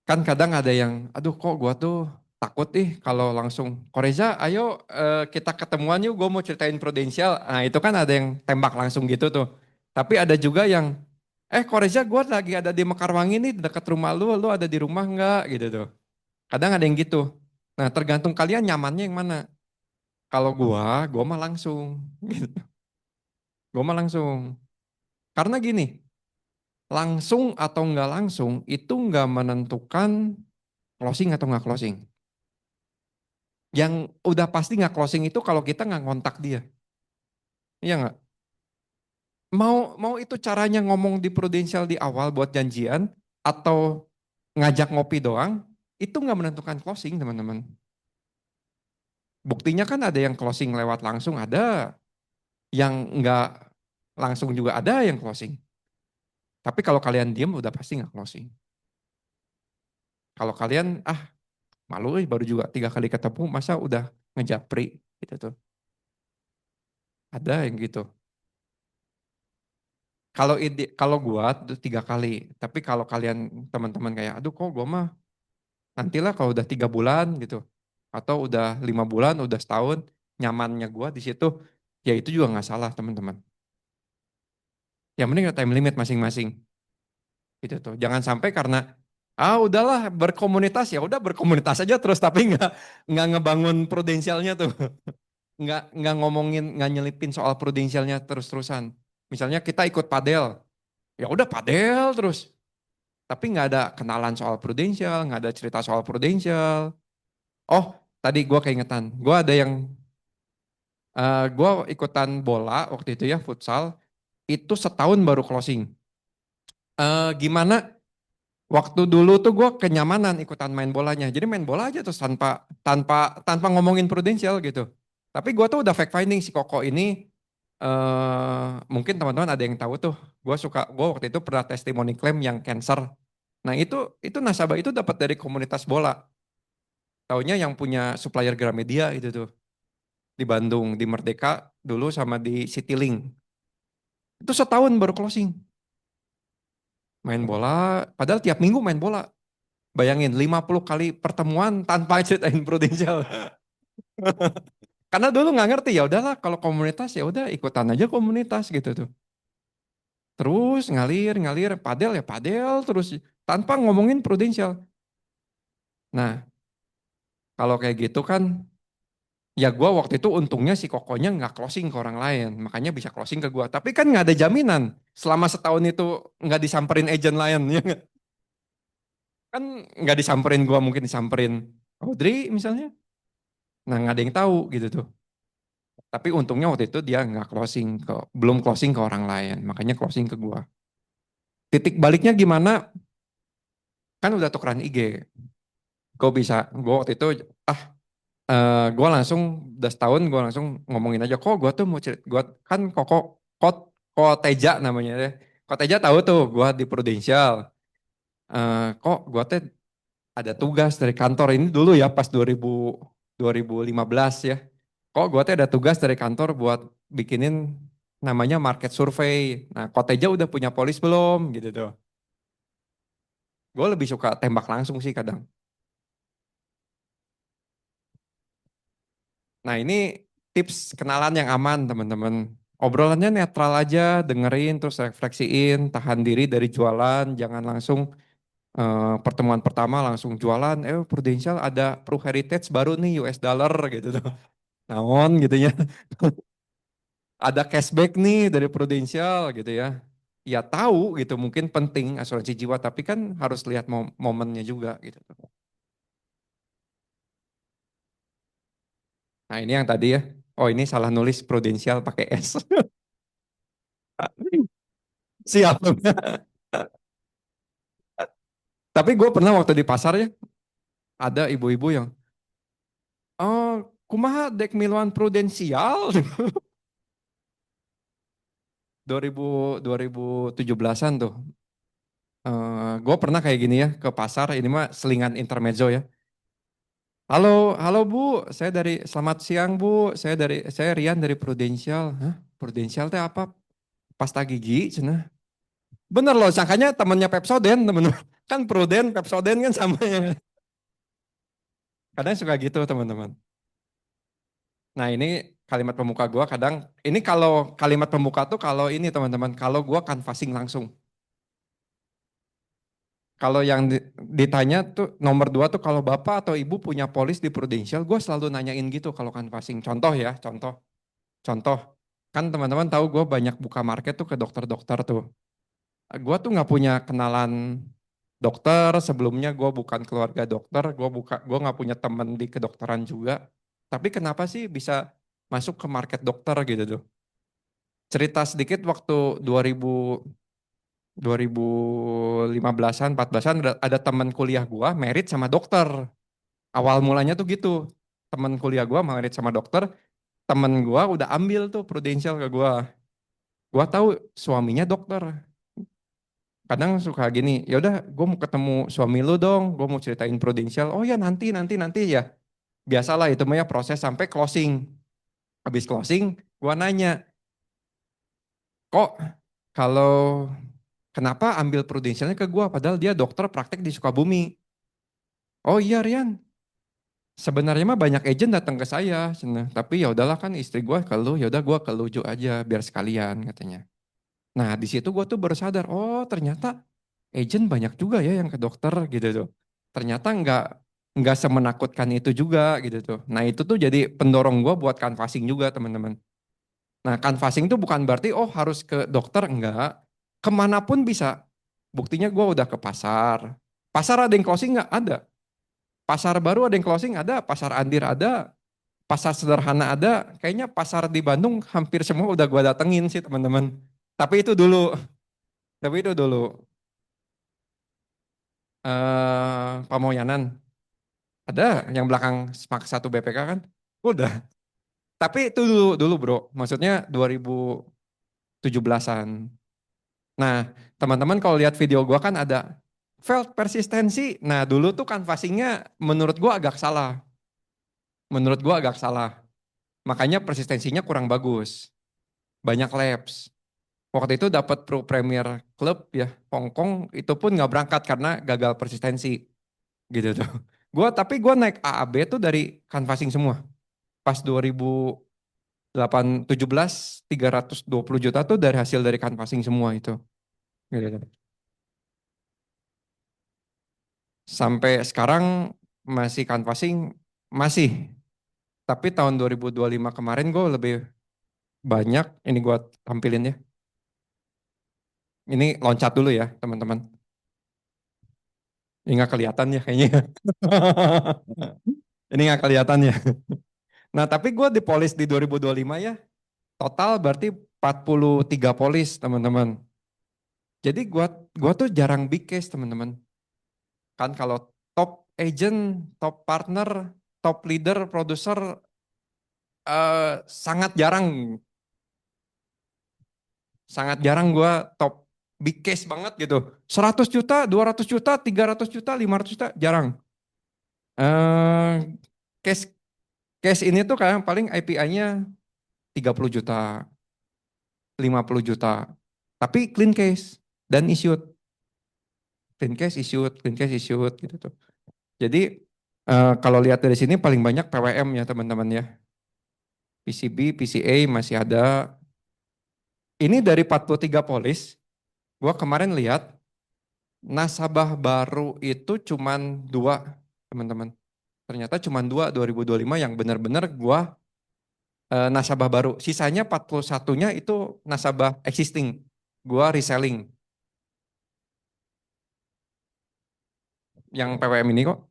kan kadang ada yang, aduh kok gue tuh takut nih kalau langsung Koreza, ayo kita ketemuan yuk, gue mau ceritain Prudential. Nah itu kan ada yang tembak langsung gitu tuh. Tapi ada juga yang, Koreza gue lagi ada di Mekarwangi nih dekat rumah lu ada di rumah nggak gitu tuh. Kadang ada yang gitu. Nah tergantung kalian nyamannya yang mana. Kalau gua mah langsung. Gitu. Gua mah langsung. Karena gini, langsung atau nggak langsung itu nggak menentukan closing atau nggak closing. Yang udah pasti nggak closing itu kalau kita nggak kontak dia. Iya nggak? Mau mau itu caranya ngomong di Prudential di awal buat janjian atau ngajak ngopi doang, itu nggak menentukan closing teman-teman. Buktinya kan ada yang closing lewat langsung, ada yang nggak langsung juga ada yang closing. Tapi kalau kalian diem udah pasti nggak closing. Kalau kalian malu baru juga 3 kali ketemu masa udah ngejapri gitu tuh. Ada yang gitu. Kalau gua tuh 3 kali. Tapi kalau kalian teman-teman kayak aduh kok gua mah nantilah kalau udah 3 bulan gitu. Atau udah 5 bulan, udah setahun, nyamannya gua di situ, ya itu juga nggak salah teman-teman. Yang penting ada time limit masing-masing. Gitu tuh. Jangan sampai karena udahlah berkomunitas ya udah berkomunitas aja terus tapi nggak ngebangun prudensialnya tuh. Nggak ngomongin nggak nyelipin soal prudensialnya terus-terusan. Misalnya kita ikut padel, ya udah padel terus. Tapi nggak ada kenalan soal prudensial, nggak ada cerita soal prudensial. Oh, tadi gue keingetan, gue ada yang gue ikutan bola waktu itu ya futsal, itu setahun baru closing. Gimana? waktu dulu tuh gue kenyamanan ikutan main bolanya. Jadi main bola aja terus tanpa tanpa tanpa ngomongin prudensial gitu. Tapi gue tuh udah fact finding si Koko ini mungkin teman-teman ada yang tahu tuh. Gue waktu itu pernah testimoni klaim yang cancer. Nah itu nasabah itu dapat dari komunitas bola. Taunya yang punya supplier Gramedia itu tuh di Bandung, di Merdeka dulu sama di Citylink. Itu setahun baru closing. Main bola, padahal tiap minggu main bola. Bayangin 50 kali pertemuan tanpa ceritain prudensial. Karena dulu nggak ngerti ya udahlah kalau komunitas ya udah ikutan aja komunitas gitu tuh. Terus ngalir ngalir padel ya padel terus tanpa ngomongin prudensial. Nah kalau kayak gitu kan ya gue waktu itu untungnya si kokonya nggak closing ke orang lain. Makanya bisa closing ke gue. Tapi kan nggak ada jaminan selama setahun itu nggak disamperin agent lain. Ya nggak? Kan nggak disamperin gue mungkin disamperin Audrey misalnya. Nah nggak ada yang tahu gitu tuh. Tapi untungnya waktu itu dia nggak closing ke, belum closing ke orang lain. Makanya closing ke gue. Titik baliknya gimana? Kan udah tukeran IG. Gue waktu itu, gue langsung, udah setahun gue langsung ngomongin aja. Kok gue tuh mau cerita, gue kan kok Teja namanya ya. Kok Teja tahu tuh gue di Prudential. Kok gue tuh ada tugas dari kantor ini dulu ya pas 2015 ya. Kok gue tuh ada tugas dari kantor buat bikinin namanya market survey. Nah, kok Teja udah punya polis belum gitu tuh. Gue lebih suka tembak langsung sih kadang. Nah ini tips kenalan yang aman teman-teman. Obrolannya netral aja, dengerin terus refleksiin, tahan diri dari jualan, jangan langsung pertemuan pertama langsung jualan. Prudential ada Pro Heritage baru nih US dollar gitu tuh. Naon gitu ya. Ada cashback nih dari Prudential gitu ya. Ya tahu gitu mungkin penting asuransi jiwa tapi kan harus lihat momennya juga gitu. Nah ini yang tadi ya. Oh ini salah nulis Prudential pakai S. Siap. Tapi gue pernah waktu di pasar ya, ada ibu-ibu yang, oh, kumaha dek miluan prudensial. 2017-an tuh. Gue pernah kayak gini ya ke pasar, ini mah selingan intermezzo ya. Halo, halo Bu, selamat siang Bu, saya Rian dari Prudential. Hah? Prudential teh apa? Pasta gigi, cenah. Bener loh, sangkanya temennya Pepsodent, temen-temen. Kan Pruden, Pepsodent kan sama ya. Kadang suka gitu teman-teman. Nah ini kalimat pemuka gue kadang, ini kalau kalimat pemuka tuh kalau ini teman-teman, kalau gue canvassing langsung. Kalau yang ditanya tuh nomor dua tuh kalau bapak atau ibu punya polis di Prudential, gue selalu nanyain gitu kalau canvassing. Contoh ya, contoh. Kan teman-teman tahu gue banyak buka market tuh ke dokter-dokter tuh. Gue tuh nggak punya kenalan dokter, sebelumnya gue bukan keluarga dokter, gue nggak punya teman di kedokteran juga. Tapi kenapa sih bisa masuk ke market dokter gitu tuh? Cerita sedikit waktu 2015-an, 14-an ada teman kuliah gua merit sama dokter. Awal mulanya tuh gitu. Teman kuliah gua merit sama dokter, temen gua udah ambil tuh Prudential ke gua. Gua tahu suaminya dokter. Kadang suka gini, ya udah gua mau ketemu suami lu dong, gua mau ceritain Prudential. Oh ya nanti ya. Biasalah itu mah ya proses sampai closing. Habis closing, gua nanya, kok kalau kenapa ambil prudensialnya ke gua padahal dia dokter praktek di Sukabumi. Oh iya Rian, sebenarnya mah banyak agent datang ke saya, cenah. Tapi ya udahlah kan istri gua ke lu, ya udah gua ke lu aja biar sekalian katanya. Nah, di situ gua tuh baru sadar, oh ternyata agent banyak juga ya yang ke dokter gitu tuh. Ternyata nggak semenakutkan itu juga gitu tuh. Nah, itu tuh jadi pendorong gua buat canvassing juga, teman-teman. Nah, canvassing itu bukan berarti oh harus ke dokter, enggak. Kemanapun bisa. Buktinya gue udah ke pasar. Pasar ada yang closing nggak? Ada. Pasar baru ada yang closing? Ada. Pasar Andir ada. Pasar sederhana ada. Kayaknya pasar di Bandung hampir semua udah gue datengin sih teman-teman. Tapi itu dulu. Tapi itu dulu. Pamoyanan. Ada yang belakang Smak 1 BPK kan? Udah. Tapi itu dulu bro. Maksudnya 2017-an. Nah, teman-teman kalau lihat video gua kan ada failed persistency. Nah, dulu tuh canvassingnya menurut gua agak salah. Menurut gua agak salah. Makanya persistensinya kurang bagus. Banyak lapse. Waktu itu dapat Pro Premier Club ya, Hong Kong itu pun nggak berangkat karena gagal persistensi gitu tuh. Tapi gua naik AAB tuh dari canvassing semua. Pas 2017 320 juta tuh dari hasil dari canvassing semua itu. Gitu tuh. Sampai sekarang masih canvassing masih. Tapi tahun 2025 kemarin gue lebih banyak ini gue tampilin ya. Ini loncat dulu ya teman-teman. Ini nggak kelihatan ya kayaknya. Ini nggak kelihatan ya. Nah tapi gue dipolis di 2025 ya. Total berarti 43 polis teman-teman. Jadi gua tuh jarang big case teman-teman. Kan kalau top agent, top partner, top leader, produser sangat jarang. Sangat jarang gua top big case banget gitu. 100 juta, 200 juta, 300 juta, 500 juta jarang. Eh case case ini tuh kayak paling IPI-nya 30 juta, 50 juta. Tapi clean case dan issued. Clean case issued, clean case issued gitu tuh. Jadi kalau lihat dari sini paling banyak PWM ya teman-teman ya. PCB, PCA masih ada. Ini dari 43 polis, gua kemarin lihat nasabah baru itu cuman dua teman-teman. Ternyata cuman dua 2025 yang benar-benar gua nasabah baru. Sisanya 41-nya itu nasabah existing. Gua reselling. Yang PWM ini kok.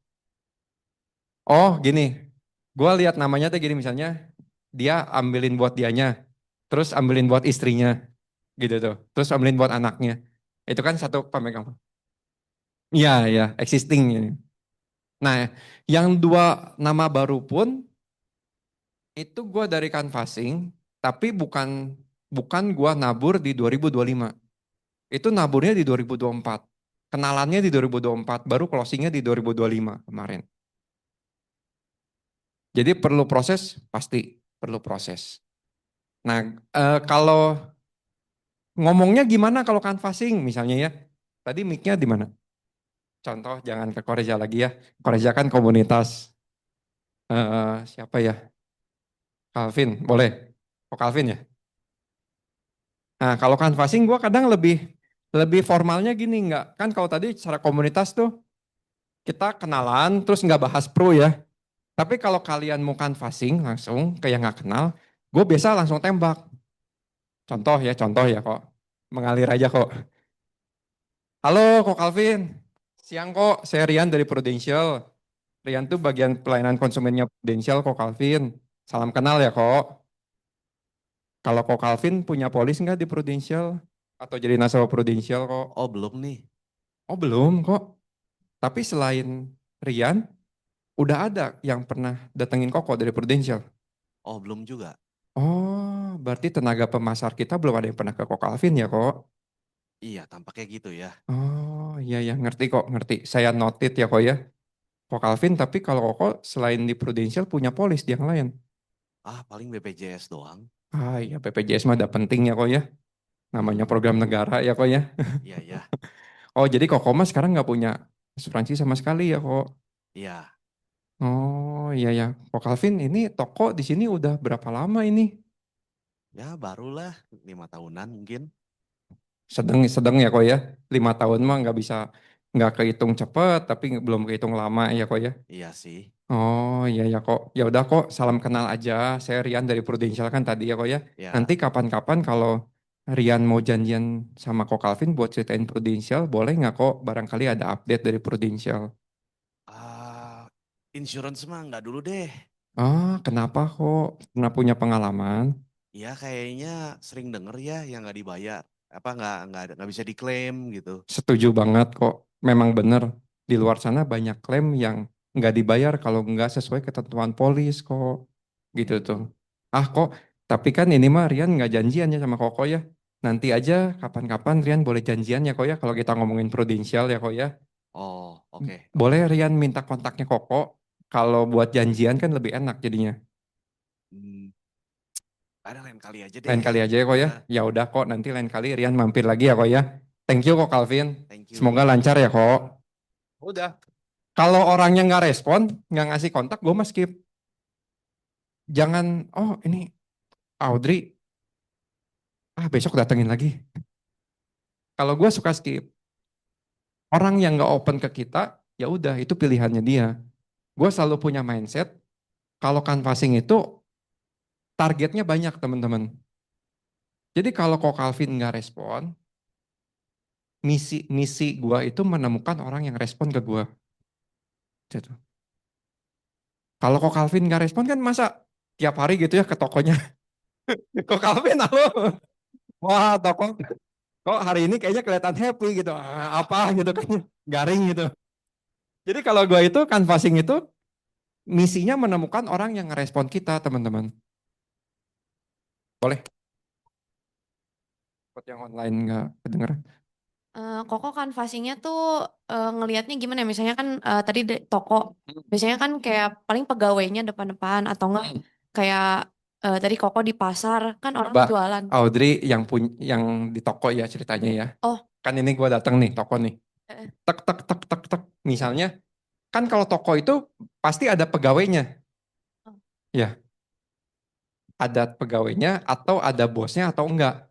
Oh gini, gua lihat namanya tuh gini misalnya, dia ambilin buat dianya, terus ambilin buat istrinya, gitu tuh. Terus ambilin buat anaknya. Itu kan satu pemegang. Iya, ya, existing. Nah, yang dua nama baru pun itu gue dari canvassing, tapi bukan bukan gue nabur di 2025. Itu naburnya di 2024. Kenalannya di 2024, baru closingnya di 2025 kemarin. Jadi perlu proses, pasti perlu proses. Nah, kalau ngomongnya gimana kalau canvassing misalnya ya, tadi mic-nya di mana? Contoh jangan ke Korea lagi ya. Korea kan komunitas siapa ya? Calvin, boleh. Oh Calvin ya. Nah kalau canvassing gue kadang lebih lebih formalnya gini nggak kan kalau tadi secara komunitas tuh kita kenalan terus nggak bahas pro ya. Tapi kalau kalian mau canvassing langsung kayak nggak kenal, gue biasa langsung tembak. Contoh ya kok mengalir aja kok. Halo kok Calvin, siang kok saya Rian dari Prudential. Rian tuh bagian pelayanan konsumennya Prudential kok Calvin. Salam kenal ya kok. Kalau kok Calvin punya polis nggak di Prudential? Atau jadi nasabah Prudential kok? Oh belum nih. Oh belum kok. Tapi selain Rian, udah ada yang pernah datengin Koko dari Prudential. Oh belum juga. Oh, berarti tenaga pemasar kita belum ada yang pernah ke Koko Alvin ya kok? Iya tampaknya gitu ya. Oh iya ya ngerti kok ngerti. Saya noted ya kok ya. Kok Alvin tapi kalau Koko selain di Prudential punya polis di yang lain. Ah paling BPJS doang. Ah iya BPJS mah ada penting ya kok ya. Namanya Mm-mm. program negara ya kok ya. Iya ya. Oh jadi Koko mah sekarang nggak punya asuransi sama sekali ya kok. Iya. Oh iya ya. Kok Alvin ini toko di sini udah berapa lama ini? Ya barulah 5 tahunan mungkin. Sedang sedang ya kok ya. 5 tahun mah nggak bisa nggak kehitung cepet tapi belum kehitung lama ya kok ya. Iya sih. Oh iya ya kok. Ya udah kok salam kenal aja. Saya Rian dari Prudential kan tadi ya kok ya. Nanti Ya. kapan-kapan kalau Rian mau janjian sama kok Calvin buat ceritain Prudential boleh nggak kok? Barangkali ada update dari Prudential. Ah insurance mah nggak dulu deh. Ah kenapa kok? Pernah punya pengalaman? Iya kayaknya sering denger ya yang nggak dibayar. Apa nggak bisa diklaim gitu. Setuju banget kok. Memang bener Di luar sana banyak klaim yang nggak dibayar kalau nggak sesuai ketentuan polis kok. Gitu tuh. Ah kok, tapi kan ini mah Rian nggak janjian ya sama Koko ya. Nanti aja kapan-kapan Rian boleh janjian ya kok ya kalau kita ngomongin prudensial ya kok ya. Oh, oke, oke. Boleh Rian minta kontaknya Koko. Kalau buat janjian kan lebih enak jadinya. Hmm, ada lain kali aja Lain deh. kali aja ya kok ya. Iya, Ya udah kok nanti lain kali Rian mampir lagi ya kok ya. Thank you kok Calvin. thank Semoga you. lancar ya kok. Udah. Kalau orangnya nggak respon, nggak ngasih kontak, gue mah skip. Jangan, oh ini Audrey, besok datengin lagi. Kalau gue suka skip. Orang yang nggak open ke kita, ya udah itu pilihannya dia. Gue selalu punya mindset, kalau canvassing itu targetnya banyak teman-teman. Jadi kalau kok Calvin nggak respon, misi gue itu menemukan orang yang respon ke gue. Gitu. Kalau kok Calvin nggak respon kan masa tiap hari gitu ya ke tokonya. Kok Calvin halo, wah toko kok hari ini kayaknya kelihatan happy gitu. Apa gitu kan, garing gitu. Jadi kalau gue itu canvassing itu misinya menemukan orang yang ngerespon kita teman-teman. Boleh? Buat yang online nggak kedengeran. Koko canvassingnya tuh ngelihatnya gimana ya? Misalnya kan tadi toko, biasanya kan kayak paling pegawainya depan-depan atau enggak kayak tadi Koko di pasar kan orang Coba jualan. Audrey yang di toko ya ceritanya ya. Oh, Kan ini gue datang nih toko nih. eh, Tek tek tek tek tek. Misalnya kan kalau toko itu pasti ada pegawainya. oh, Ya, ada pegawainya atau ada bosnya atau enggak.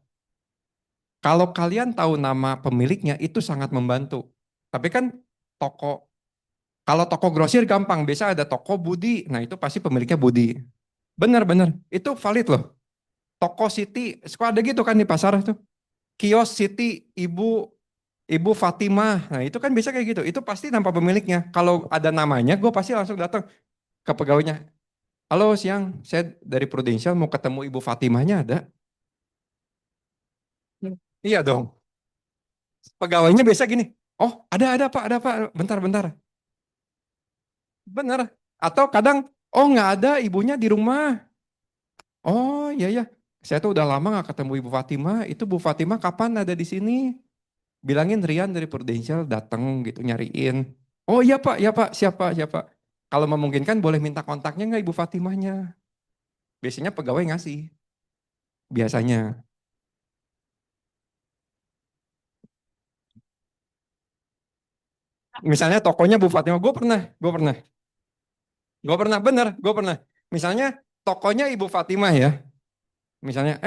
Kalau kalian tahu nama pemiliknya itu sangat membantu. Tapi kan toko, kalau toko grosir gampang, biasa ada toko Budi, nah itu pasti pemiliknya Budi. Benar-benar, itu valid loh. Toko City, suka ada gitu kan di pasar tuh. Kios City, Ibu Fatimah, nah itu kan bisa kayak gitu. Itu pasti nama pemiliknya. Kalau ada namanya, gue pasti langsung datang ke pegawainya. Halo siang, saya dari Prudential mau ketemu Ibu Fatimahnya ada? Iya dong. Pegawainya biasa gini. Oh ada Pak, ada Pak. Bentar. Bener. Atau kadang, oh nggak ada ibunya di rumah. Oh iya ya, saya tuh udah lama nggak ketemu Ibu Fatimah. Itu Bu Fatimah kapan ada di sini? Bilangin Rian dari Prudential datang gitu nyariin. Oh iya Pak, siapa? Kalau memungkinkan boleh minta kontaknya nggak Ibu Fatimahnya? Biasanya pegawai ngasih, biasanya. Misalnya tokonya Bu Fatimah, gue pernah. Misalnya tokonya Ibu Fatimah ya, misalnya,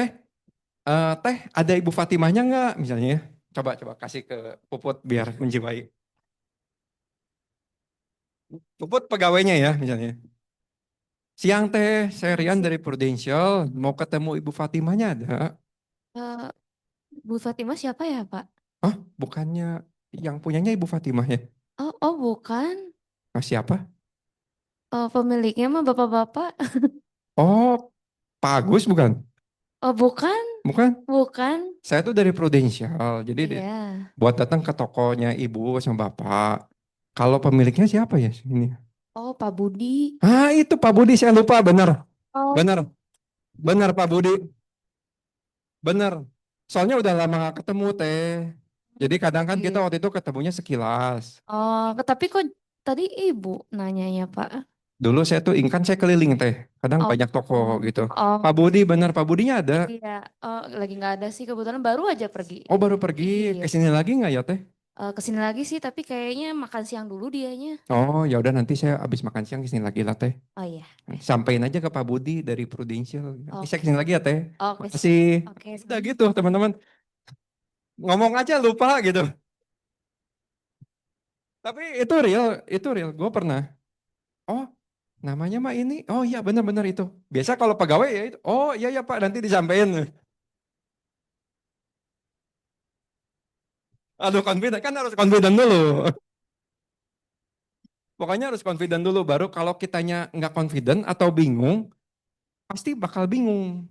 teh ada Ibu Fatimahnya nggak? Misalnya ya, coba kasih ke Puput biar menjiwai. Puput pegawainya ya, misalnya. Siang teh, saya Rian dari Prudential, mau ketemu Ibu Fatimahnya ada? eh, Bu Fatimah siapa ya Pak? Oh, bukannya yang punyanya Ibu Fatimah ya? Oh bukan. Siapa? Oh, pemiliknya mah bapak-bapak. Oh, Pak Agus bukan? Oh bukan, Bukan. bukan. Saya tuh dari Prudential, jadi Iya. buat datang ke tokonya Ibu sama Bapak. Kalau pemiliknya siapa ya ini? Oh Pak Budi. Itu Pak Budi, saya lupa, benar. Oh, Benar, benar Pak Budi, benar. Soalnya udah lama gak ketemu teh. Jadi kadang kan kita iya. waktu itu ketemunya sekilas. Oh, tapi kok tadi ibu nanyanya Pak? Dulu saya tuh ingkan saya keliling teh, kadang Oh, banyak toko oh, gitu. oh, Pak Budi, benar Pak Budinya ada. iya. Oh, lagi nggak ada sih kebetulan baru aja pergi. Oh baru pergi, Iya. ke sini lagi nggak ya teh? Kesini lagi sih, tapi kayaknya makan siang dulu dianya. Oh ya udah nanti saya habis makan siang kesini lagi lah teh. Oh iya. Sampaikan aja ke Pak Budi dari Prudential. Nanti saya Oke. kesini lagi ya teh. Oke. Makasih. Oke. Udah gitu teman-teman. Ngomong aja lupa gitu. Tapi itu real. Gue pernah. Oh namanya mah ini. Oh iya benar-benar itu. Biasa kalau pegawai ya itu. Oh iya ya Pak nanti disampaikan. Aduh confident kan harus confident dulu. Pokoknya harus confident dulu. Baru kalau kitanya nggak confident atau bingung. Pasti bakal bingung.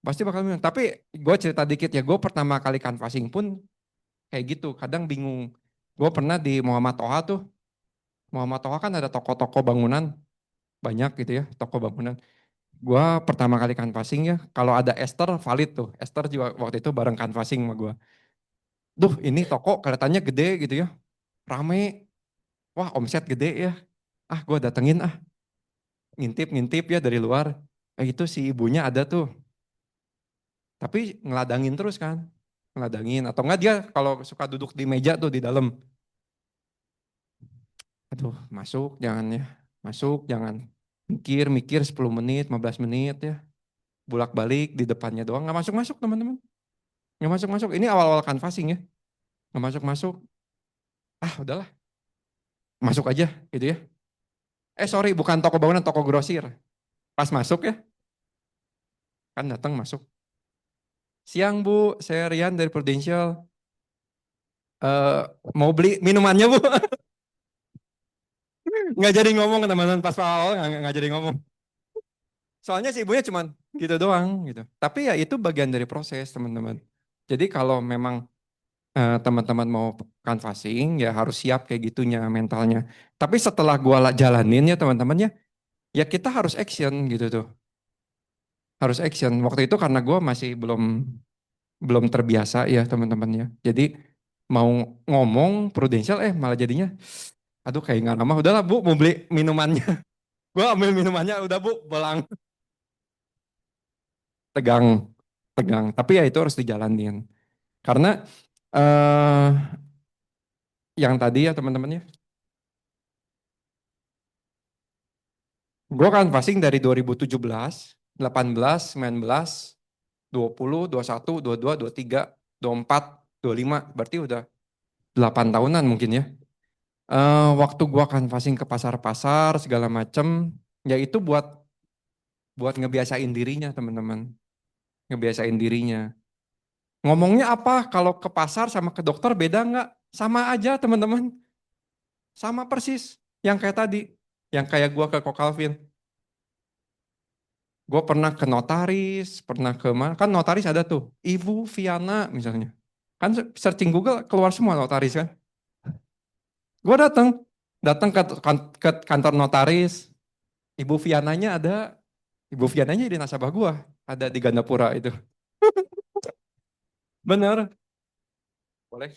Pasti bakal bingung. Tapi gue cerita dikit ya. Gue pertama kali canvassing pun kayak gitu. Kadang bingung. Gue pernah di Muhammad Toha tuh. Muhammad Toha kan ada toko-toko bangunan. Banyak gitu ya, toko bangunan. Gue pertama kali canvassing ya. Kalau ada Esther valid tuh. Esther juga waktu itu bareng canvassing sama gue. Duh ini toko kelihatannya gede gitu ya. Rame. Wah omset gede ya. Ah gue datengin ah. Ngintip-ngintip ya dari luar. Itu si ibunya ada tuh. Tapi ngeladangin terus kan. Ngeladangin. Atau enggak dia kalau suka duduk di meja tuh di dalam. Aduh masuk jangan ya. Masuk jangan. Mikir-mikir 10 menit, 15 menit ya. Bolak-balik di depannya doang. Nggak masuk-masuk teman-teman. Nggak masuk-masuk. Ini awal-awal canvassing ya. Nggak masuk-masuk. Ah udahlah. Masuk aja gitu ya. Sorry bukan toko bangunan, toko grosir. Pas masuk ya. Kan datang masuk. Siang Bu, saya Rian dari Prudential. Eh, mau beli minumannya Bu? Nggak jadi ngomong teman-teman pas awal nggak jadi ngomong. Soalnya si ibunya cuman gitu doang gitu. Tapi ya itu bagian dari proses teman-teman. Jadi kalau memang teman-teman mau canvassing ya harus siap kayak gitunya mentalnya. Tapi setelah gua jalanin ya teman-teman ya kita harus action gitu tuh. Harus action. Waktu itu karena gua masih belum terbiasa ya teman-teman ya. Jadi mau ngomong Prudential malah jadinya aduh kayak nggak ramah. Udahlah Bu mau beli minumannya. Gua ambil minumannya udah Bu pulang. Tegang, tegang. Tapi ya itu harus dijalanin. Karena eh yang tadi ya teman-teman ya. Gue kan passing dari 2017, 18, 19, 20, 21, 22, 23, 24, 25. Berarti udah 8 tahunan mungkin ya. Waktu gue kan passing ke pasar-pasar segala macem, ya itu buat ngebiasain dirinya teman-teman. Ngebiasain dirinya. Ngomongnya apa kalau ke pasar sama ke dokter beda nggak? Sama aja teman-teman. Sama persis. Yang kayak tadi. Yang kayak gue ke Kok Calvin. Gue pernah ke notaris, pernah ke mana, kan notaris ada tuh, Ibu Viana misalnya. Kan searching Google keluar semua notaris kan. Gue datang ke kantor notaris, Ibu Viananya ada, Ibu Viananya di nasabah gue, ada di Gandapura itu. Bener, boleh.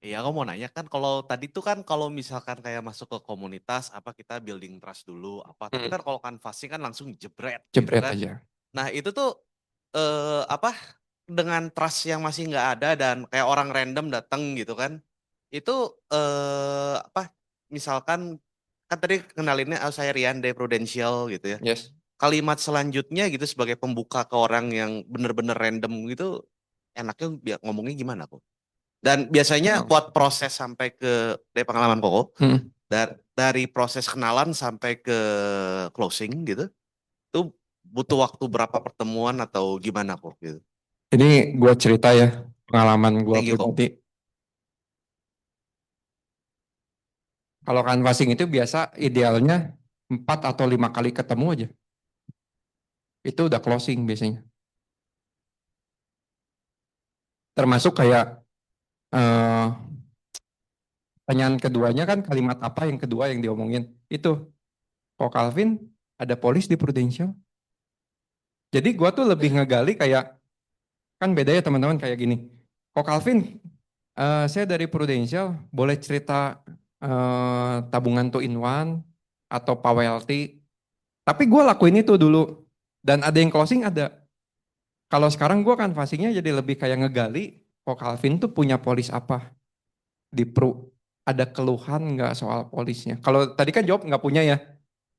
Iya, aku mau nanya kan kalau tadi tuh kan kalau misalkan kayak masuk ke komunitas apa kita building trust dulu apa. Tapi kan kalau canvassing kan langsung jebret gitu Jebret kan. aja. Nah, itu tuh apa dengan trust yang masih nggak ada dan kayak orang random datang gitu kan. Itu apa misalkan kan tadi kenalinnya saya Rian dari Prudential gitu ya. Yes. Kalimat selanjutnya gitu sebagai pembuka ke orang yang bener-bener random gitu enaknya ngomongnya gimana kok? Dan biasanya buat proses sampai ke dari pengalaman Koko, dari proses kenalan sampai ke closing gitu, itu butuh waktu berapa pertemuan atau gimana kok gitu? Ini gue cerita ya, pengalaman gue Thank you kok. pribadi. Kalau canvassing itu biasa idealnya 4 atau 5 kali ketemu aja. Itu udah closing biasanya. Termasuk kayak eh, pertanyaan keduanya kan kalimat apa yang kedua yang diomongin. Itu, kok Calvin ada polis di Prudential. Jadi gua tuh lebih ngegali kayak, kan beda ya teman-teman kayak gini. Kok Calvin, saya dari Prudential, boleh cerita tabungan 2 in 1 atau PAWLT. Tapi gue lakuin itu dulu. Dan ada yang closing ada. Kalau sekarang gue kan fasingnya jadi lebih kayak ngegali, kok Calvin tuh punya polis apa di Pru. Ada keluhan nggak soal polisnya? Kalau tadi kan jawab nggak punya ya.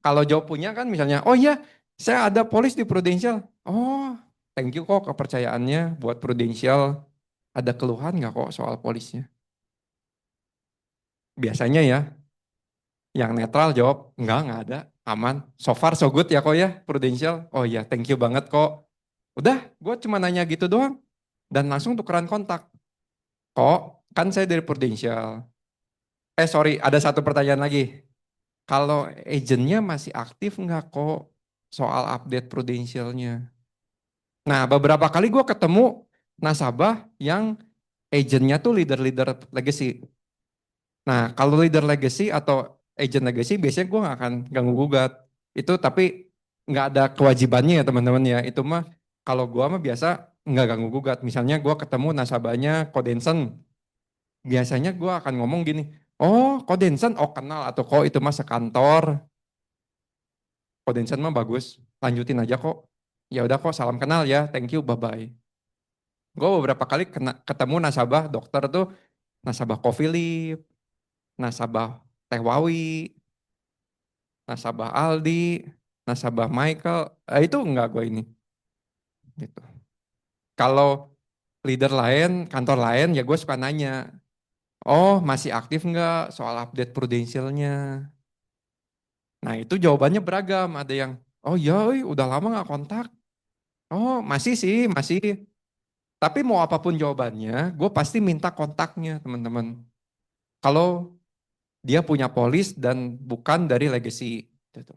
Kalau jawab punya kan misalnya, oh iya saya ada polis di Prudential. Oh thank you kok kepercayaannya buat Prudential. Ada keluhan nggak kok soal polisnya? Biasanya ya yang netral jawab, nggak ada, aman. So far so good ya kok ya Prudential. Oh iya thank you banget kok. Udah gue cuma nanya gitu doang. Dan langsung tukeran kontak. Kok kan saya dari Prudential. Sorry ada satu pertanyaan lagi. Kalau agentnya masih aktif nggak kok soal update prudensialnya? Nah beberapa kali gue ketemu nasabah yang agentnya tuh leader-leader legacy. Nah, kalau leader legacy atau agent legacy biasanya gue nggak akan ganggu gugat. Itu tapi nggak ada kewajibannya ya teman-teman ya. Itu mah kalau gue mah biasa nggak ganggu gugat. Misalnya gue ketemu nasabahnya Codensen, biasanya gue akan ngomong gini, oh Codensen, oh kenal atau kok itu mah sekantor. Codensen mah bagus, lanjutin aja kok. Ya udah kok, salam kenal ya, thank you, bye bye. Gue beberapa kali ketemu nasabah dokter tuh, nasabah Covilip, nasabah Tehwawi, nasabah Aldi, nasabah Michael, itu enggak gue ini. Gitu. Kalau leader lain, kantor lain, ya gue suka nanya, oh masih aktif enggak soal update prudensialnya. Nah itu jawabannya beragam, ada yang, oh iya udah lama nggak kontak. Oh masih sih, masih. Tapi mau apapun jawabannya, gue pasti minta kontaknya teman-teman. Kalau dia punya polis dan bukan dari legacy. Gitu.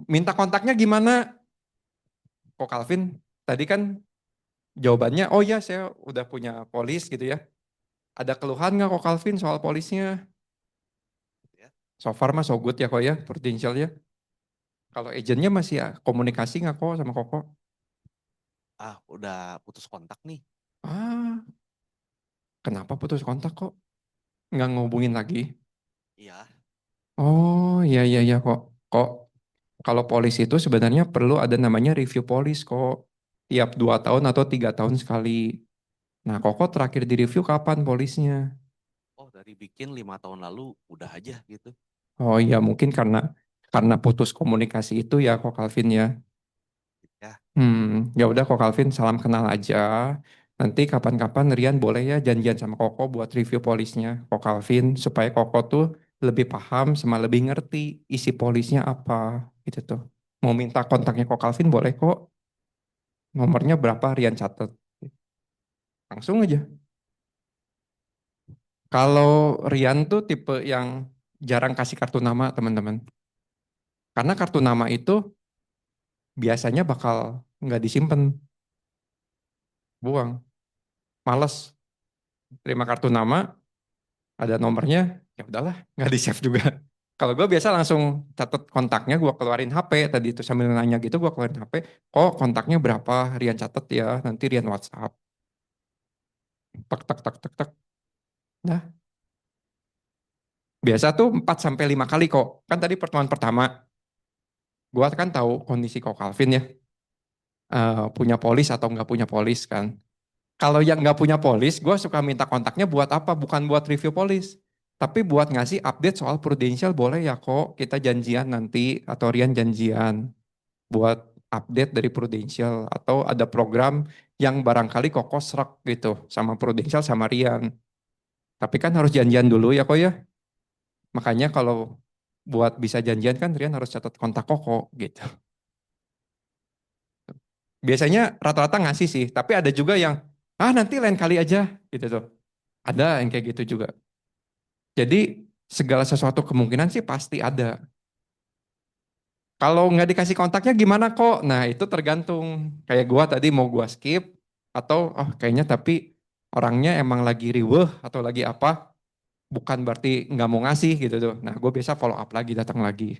Minta kontaknya gimana? Kok Calvin tadi kan jawabannya, oh ya saya udah punya polis gitu ya. Ada keluhan nggak kok Calvin soal polisnya? Ya. So far mah so good ya kok ya, prudential ya. Kalau agentnya masih ya, komunikasi nggak kok sama Koko? Ah, udah putus kontak nih. Ah, kenapa putus kontak kok? Nggak ngehubungin lagi? Iya. Oh iya iya iya kok. Kok kalau polis itu sebenarnya perlu ada namanya review polis kok. Tiap 2 tahun atau 3 tahun sekali. Nah Koko terakhir di review kapan polisnya? Oh, dari bikin 5 tahun lalu udah aja gitu. Oh iya mungkin karena putus komunikasi itu ya kok Calvin ya. Ya. Ya udah kok Calvin salam kenal aja. Nanti kapan-kapan Rian boleh ya janjian sama Koko buat review polisnya kok Calvin supaya Koko tuh lebih paham sama lebih ngerti isi polisnya apa gitu tuh. Mau minta kontaknya kok Calvin boleh kok. Nomornya berapa Rian catat. Langsung aja. Kalau Rian tuh tipe yang jarang kasih kartu nama teman-teman. Karena kartu nama itu biasanya bakal nggak disimpan, buang. Males terima kartu nama, ada nomornya, ya udahlah, nggak di save juga. Kalau gue biasa langsung catat kontaknya, gue keluarin HP tadi itu sambil nanya gitu, gue keluarin HP. Kok kontaknya berapa? Rian catat ya, nanti Rian WhatsApp. Tak tak tak tak tak. Nah, biasa tuh 4 sampai 5 kali kok. Kan tadi pertemuan pertama, gue kan tahu kondisi kok Calvin ya, punya polis atau nggak punya polis kan. Kalau yang nggak punya polis, gue suka minta kontaknya buat apa? Bukan buat review polis. Tapi buat ngasih update soal prudential boleh ya kok. Kita janjian nanti atau Rian janjian buat update dari prudential. Atau ada program yang barangkali kok serak gitu sama prudential sama Rian. Tapi kan harus janjian dulu ya kok ya. Makanya kalau buat bisa janjian kan Rian harus catat kontak Koko gitu. Biasanya rata-rata ngasih sih. Tapi ada juga yang, nanti lain kali aja gitu tuh. Ada yang kayak gitu juga. Jadi segala sesuatu kemungkinan sih pasti ada. Kalau nggak dikasih kontaknya gimana kok? Nah itu tergantung. Kayak gua tadi mau gua skip atau oh kayaknya tapi orangnya emang lagi riweuh atau lagi apa? Bukan berarti nggak mau ngasih gitu tuh. Nah gue biasa follow up lagi datang lagi.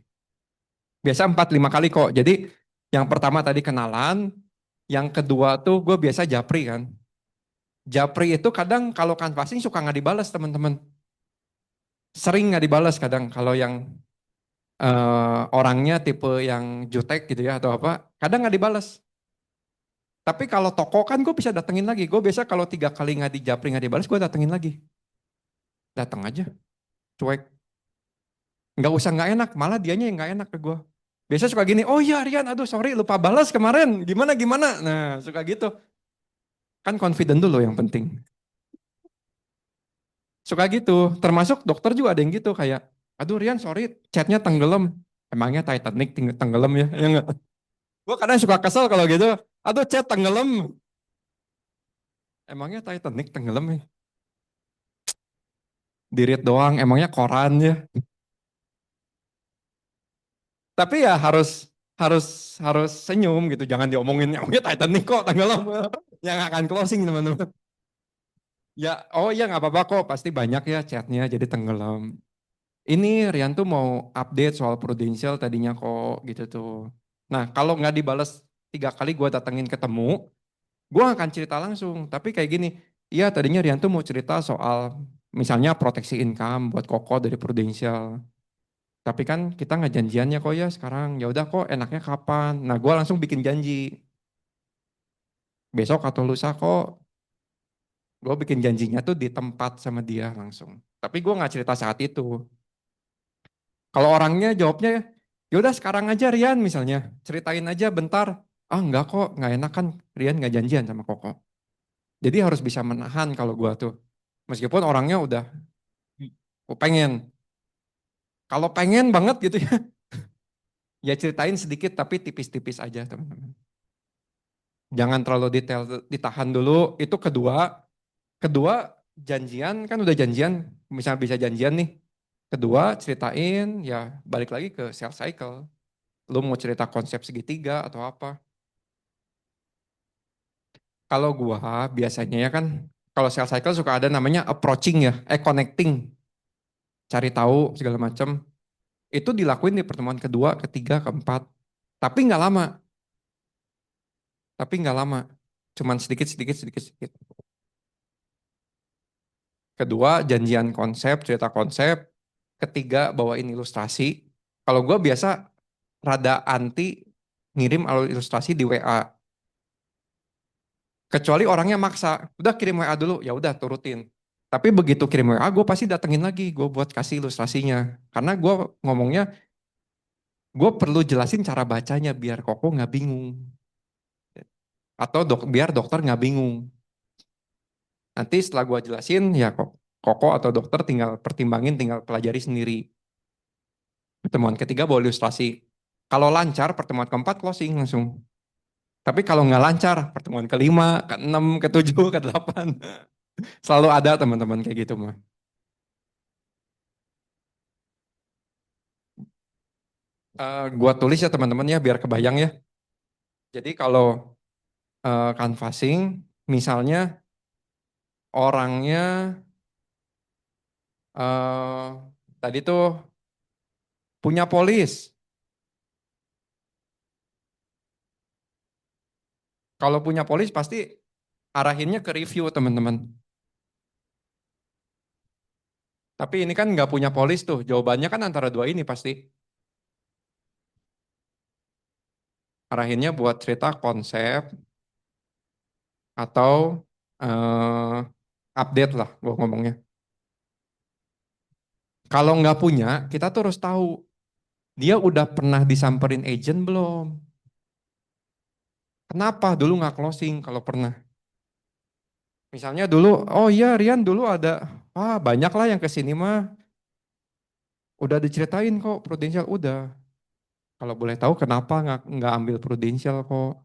Biasa 4-5 kali kok. Jadi yang pertama tadi kenalan, yang kedua tuh gue biasa japri kan. Japri itu kadang kalau canvassing suka nggak dibalas teman-teman. Sering nggak dibalas kadang kalau yang orangnya tipe yang jutek gitu ya atau apa, kadang nggak dibalas. Tapi kalau toko kan gue bisa datengin lagi. Gue biasa kalau 3 kali nggak dijapri nggak dibalas, gue datengin lagi. Datang aja, cuek. Nggak usah nggak enak, malah dianya yang nggak enak ke gue. Biasa suka gini, oh iya Rian, aduh sorry lupa balas kemarin, gimana gimana. Nah suka gitu. Kan confident dulu yang penting. Suka gitu, termasuk dokter juga ada yang gitu kayak, aduh Rian sorry chatnya tenggelam. Emangnya Titanic tenggelam ya? Ya enggak? Gue kadang suka kesel kalau gitu. Aduh chat tenggelam. Emangnya Titanic tenggelam ya? Dirit doang, emangnya koran ya? Tapi ya harus harus harus senyum gitu, jangan diomongin emangnya Titanic kok tenggelam. Yang akan closing teman-teman. Ya, oh iya nggak apa-apa kok, pasti banyak ya chatnya jadi tenggelam. Ini Rian tuh mau update soal Prudential tadinya kok gitu tuh. Nah kalau nggak dibales 3 kali gue datengin ketemu, gue akan cerita langsung. Tapi kayak gini, iya tadinya Rian tuh mau cerita soal misalnya proteksi income buat Koko dari Prudential. Tapi kan kita nggak janjiannya kok ya sekarang. Ya udah kok enaknya kapan? Nah gue langsung bikin janji. Besok atau lusa kok gue bikin janjinya tuh di tempat sama dia langsung. Tapi gue nggak cerita saat itu. Kalau orangnya jawabnya, ya udah sekarang aja Rian misalnya, ceritain aja bentar. Ah enggak kok, nggak enak kan Rian nggak janjian sama Koko. Jadi harus bisa menahan kalau gua tuh. Meskipun orangnya udah pengen. Kalau pengen banget gitu ya, ya ceritain sedikit tapi tipis-tipis aja teman-teman. Jangan terlalu detail, ditahan dulu. Itu kedua. Kedua, janjian kan udah janjian, misalnya bisa janjian nih. Kedua, ceritain ya balik lagi ke sales cycle. Lu mau cerita konsep segitiga atau apa. Kalau gua biasanya ya kan, kalau sales cycle suka ada namanya approaching ya, connecting, cari tahu segala macam. Itu dilakuin di pertemuan kedua, ketiga, keempat. Tapi nggak lama, tapi nggak lama. Cuman sedikit, sedikit, sedikit, sedikit. Kedua, janjian konsep, cerita konsep. Ketiga, bawain ilustrasi. Kalau gua biasa rada anti ngirim ilustrasi di WA. Kecuali orangnya maksa, udah kirim WA dulu, ya udah turutin. Tapi begitu kirim WA, gue pasti datengin lagi, gue buat kasih ilustrasinya. Karena gue ngomongnya, gue perlu jelasin cara bacanya biar Koko nggak bingung. Atau biar dokter nggak bingung. Nanti setelah gue jelasin, ya Koko atau dokter tinggal pertimbangin, tinggal pelajari sendiri. Pertemuan ketiga bawa ilustrasi. Kalau lancar, pertemuan keempat closing langsung. Tapi kalau nggak lancar, pertemuan kelima, keenam, ketujuh, kedelapan. Selalu ada teman-teman kayak gitu mah. Gua tulis ya teman-teman ya biar kebayang ya. Jadi kalau canvassing, misalnya orangnya eh, tadi tuh punya polis. Kalau punya polis pasti arahinnya ke review teman-teman. Tapi ini kan nggak punya polis tuh. Jawabannya kan antara dua ini pasti. Arahinnya buat cerita konsep atau eh, update lah gua ngomongnya. Kalau nggak punya, kita tuh harus tahu dia udah pernah disamperin agent belum? Kenapa dulu nggak closing kalau pernah? Misalnya dulu, oh iya Rian dulu ada, banyak lah yang kesini mah udah diceritain kok Prudential udah. Kalau boleh tahu kenapa nggak ambil Prudential kok?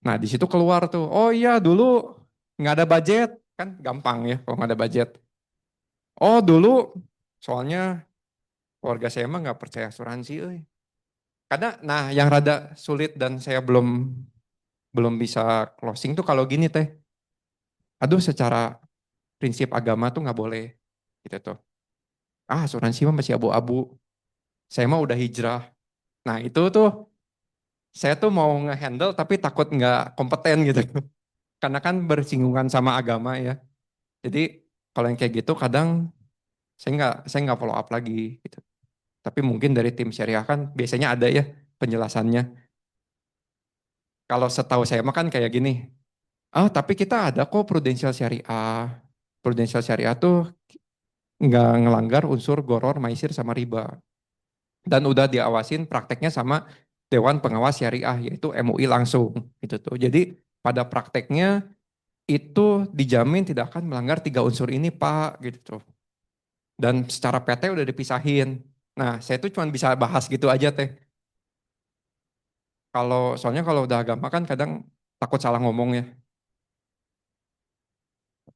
Nah di situ keluar tuh, oh iya dulu nggak ada budget, kan gampang ya kalau nggak ada budget. Oh dulu soalnya keluarga saya mah nggak percaya asuransi, euy. Karena nah yang rada sulit dan saya belum belum bisa closing tuh kalau gini teh. Aduh secara prinsip agama tuh nggak boleh gitu tuh. Asuransi mah masih abu-abu. Saya mah udah hijrah. Nah itu tuh saya tuh mau ngehandle tapi takut nggak kompeten gitu. Karena kan bersinggungan sama agama ya. Jadi kalau yang kayak gitu kadang saya nggak follow up lagi gitu. Tapi mungkin dari tim syariah kan biasanya ada ya penjelasannya. Kalau setahu saya mah kan kayak gini. Tapi kita ada kok prudensial syariah. Prudensial syariah tuh nggak ngelanggar unsur goror, maisir sama riba. Dan udah diawasin prakteknya sama Dewan Pengawas Syariah yaitu MUI langsung gitu tuh. Jadi pada prakteknya itu dijamin tidak akan melanggar 3 unsur ini Pak gitu tuh. Dan secara PT udah dipisahin. Nah saya tuh cuma bisa bahas gitu aja teh. Soalnya kalau udah agama kan kadang takut salah ngomong ya.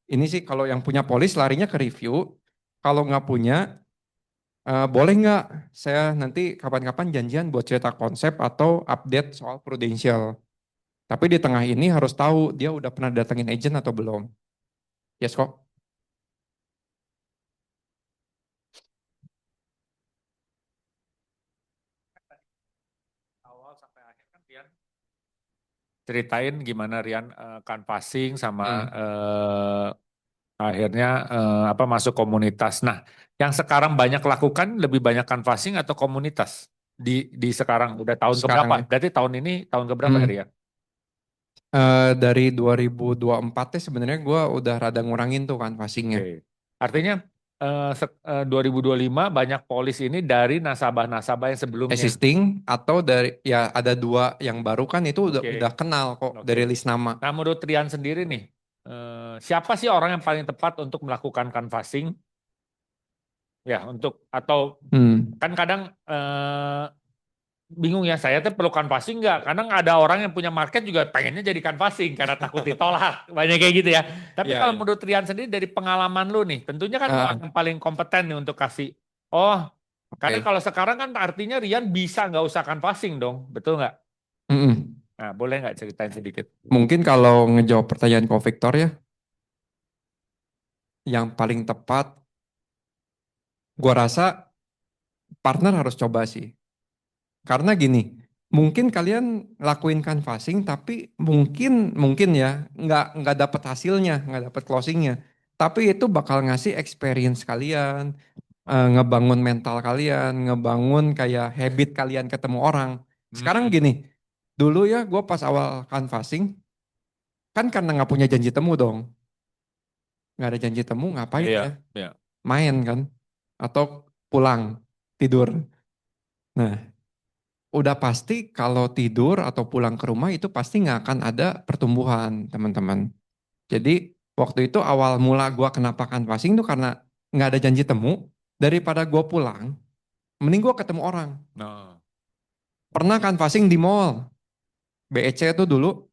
Ini sih kalau yang punya polis larinya ke review. Kalau nggak punya, boleh nggak saya nanti kapan-kapan janjian buat cerita konsep atau update soal Prudential. Tapi di tengah ini harus tahu dia udah pernah datengin agent atau belum. Yes kok. Awal sampai akhir kan Rian ceritain gimana Rian canvassing sama akhirnya apa masuk komunitas. Nah, yang sekarang banyak lakukan lebih banyak canvassing atau komunitas di sekarang udah tahun Sekarang keberapa? ya. Berarti tahun ini tahun keberapa ya Hmm. Rian? Dari 2024 sebenarnya gue udah rada ngurangin tuh canvassingnya. Oke. Artinya 2025 banyak polis ini dari nasabah-nasabah yang sebelumnya. Existing atau dari ya ada 2 yang baru kan itu Oke. udah kenal kok Oke. dari list nama. Nah, menurut Rian sendiri nih, siapa sih orang yang paling tepat untuk melakukan canvassing? Ya, untuk atau kan kadang bingung ya, saya tuh perlu canvassing nggak? Kadang ada orang yang punya market juga pengennya jadi canvassing karena takut ditolak. Banyak kayak gitu ya. Tapi Iya, kalau iya. menurut Rian sendiri dari pengalaman lu nih, tentunya kan Ah, orang yang paling kompeten nih untuk kasih. Oh, karena Oke. kalau sekarang kan artinya Rian bisa nggak usah canvassing dong, betul nggak? Mm-mm. Nah, boleh nggak ceritain sedikit? Mungkin kalau ngejawab pertanyaan Ko Victor ya, yang paling tepat, gua rasa partner harus coba sih. Karena gini, mungkin kalian lakuin canvassing, tapi mungkin ya nggak dapat hasilnya, nggak dapat closingnya. Tapi itu bakal ngasih experience kalian, ngebangun mental kalian, ngebangun kayak habit kalian ketemu orang. Sekarang gini, dulu ya gue pas awal canvassing, kan karena nggak punya janji temu dong. Nggak ada janji temu ngapain Iya, ya? iya. Main kan? Atau pulang, tidur. Nah, udah pasti kalau tidur atau pulang ke rumah itu pasti nggak akan ada pertumbuhan teman-teman. Jadi waktu itu awal mula gue kenapa canvassing tuh karena nggak ada janji temu. Daripada gue pulang, mending gue ketemu orang. Nah, Pernah canvassing di mall. BEC itu dulu,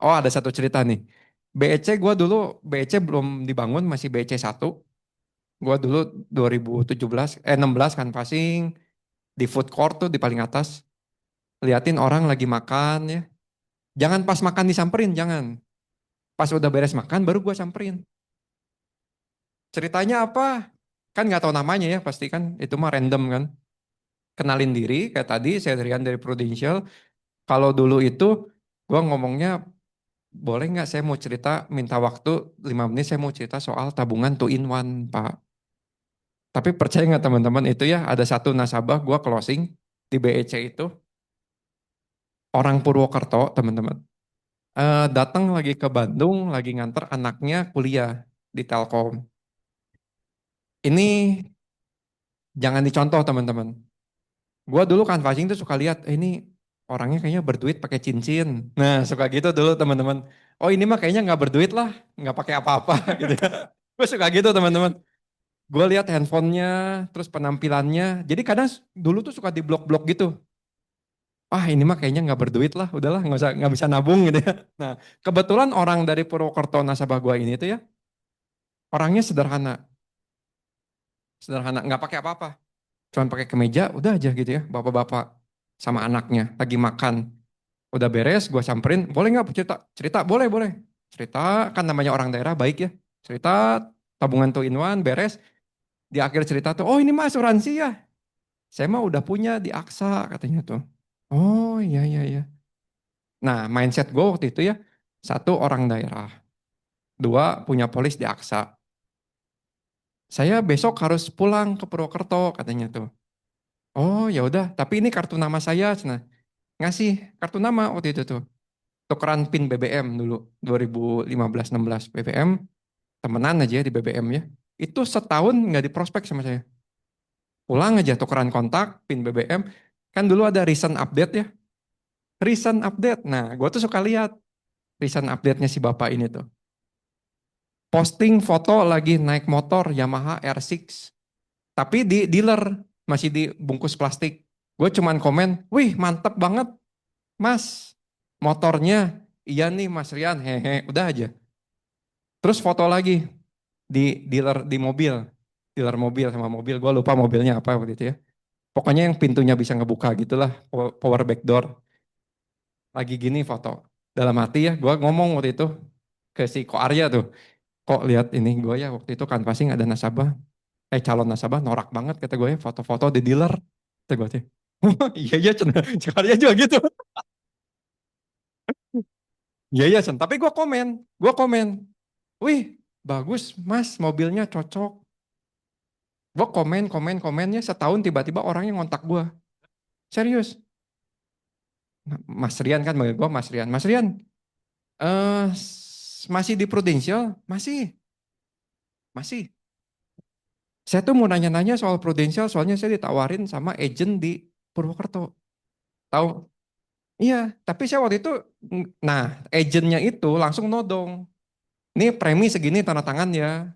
oh ada satu cerita nih. BEC gue dulu, BEC belum dibangun, masih BEC 1. Gue dulu 16 canvassing di food court tuh di paling atas. Liatin orang lagi makan ya. Jangan pas makan disamperin, jangan. Pas udah beres makan baru gue samperin. Ceritanya apa? Kan nggak tahu namanya ya, pasti kan itu mah random kan. Kenalin diri, kayak tadi saya Rian dari Prudential. Kalau dulu itu gue ngomongnya, boleh nggak saya mau cerita, minta waktu 5 menit saya mau cerita soal tabungan 2 in 1 Pak. Tapi percaya nggak teman-teman itu ya, ada satu nasabah gue closing di BEC itu, orang Purwokerto teman-teman. Datang lagi ke Bandung, lagi nganter anaknya kuliah di Telkom. Ini jangan dicontoh teman-teman. Gua dulu canvassing tuh suka lihat, ini orangnya kayaknya berduit pakai cincin. Nah suka gitu dulu teman-teman. Oh ini mah kayaknya nggak berduit lah, nggak pakai apa-apa gitu. Gue suka gitu teman-teman. Gue lihat handphonenya, terus penampilannya. Jadi kadang dulu tuh suka di blok-blok gitu. Ah ini mah kayaknya nggak berduit lah, udahlah nggak bisa nabung gitu ya. Nah kebetulan orang dari Purwokerto nasabah gua ini tuh ya, orangnya sederhana, sederhana, nggak pakai apa-apa. Cuman pakai kemeja, udah aja gitu ya, bapak-bapak sama anaknya lagi makan. Udah beres, gue samperin, boleh nggak cerita? Cerita, boleh, boleh. Cerita, kan namanya orang daerah baik ya. Cerita, tabungan 2 in 1, beres. Di akhir cerita tuh, oh ini mah asuransi ya. Saya mah udah punya di Aksa katanya tuh. Oh iya, iya, iya. Nah mindset gue waktu itu ya, 1 orang daerah. 2 punya polis di Aksa. Saya besok harus pulang ke Purwokerto katanya tuh. Oh ya udah, tapi ini kartu nama saya. Nah, ngasih kartu nama waktu itu tuh. Tukeran PIN BBM dulu 2015-16 BBM, temenan aja di BBM ya. Itu setahun nggak diprospek sama saya. Pulang aja tukeran kontak, PIN BBM. Kan dulu ada recent update ya. Recent update. Nah, gue tuh suka lihat recent update-nya si bapak ini tuh. Posting foto lagi naik motor Yamaha R6. Tapi di dealer, masih dibungkus plastik. Gue cuman komen, wih mantep banget mas motornya. Iya nih Mas Rian, hehe, udah aja. Terus foto lagi di dealer di mobil, dealer mobil sama mobil, gue lupa mobilnya apa waktu itu ya. Pokoknya yang pintunya bisa ngebuka gitulah, power back door. Lagi gini foto. Dalam hati ya, gue ngomong waktu itu ke si Ko Arya tuh. kok lihat ini gue ya waktu itu canvassing ada nasabah, calon nasabah norak banget kata gue ya, foto-foto di dealer. Kata gue teh, iya iya Cen, sekalian juga gitu. Iya iya Cen, tapi gue komen, wih bagus mas mobilnya cocok. Gue komennya setahun tiba-tiba orangnya ngontak gue. Serius. Nah, Mas Rian kan manggil gue Mas Rian. Mas Rian, masih di Prudential? Masih. Saya tuh mau nanya-nanya soal Prudential, soalnya saya ditawarin sama agent di Purwokerto. Tahu? Iya, tapi saya waktu itu, nah agentnya itu langsung nodong. Ini premi segini tanda tangan ya.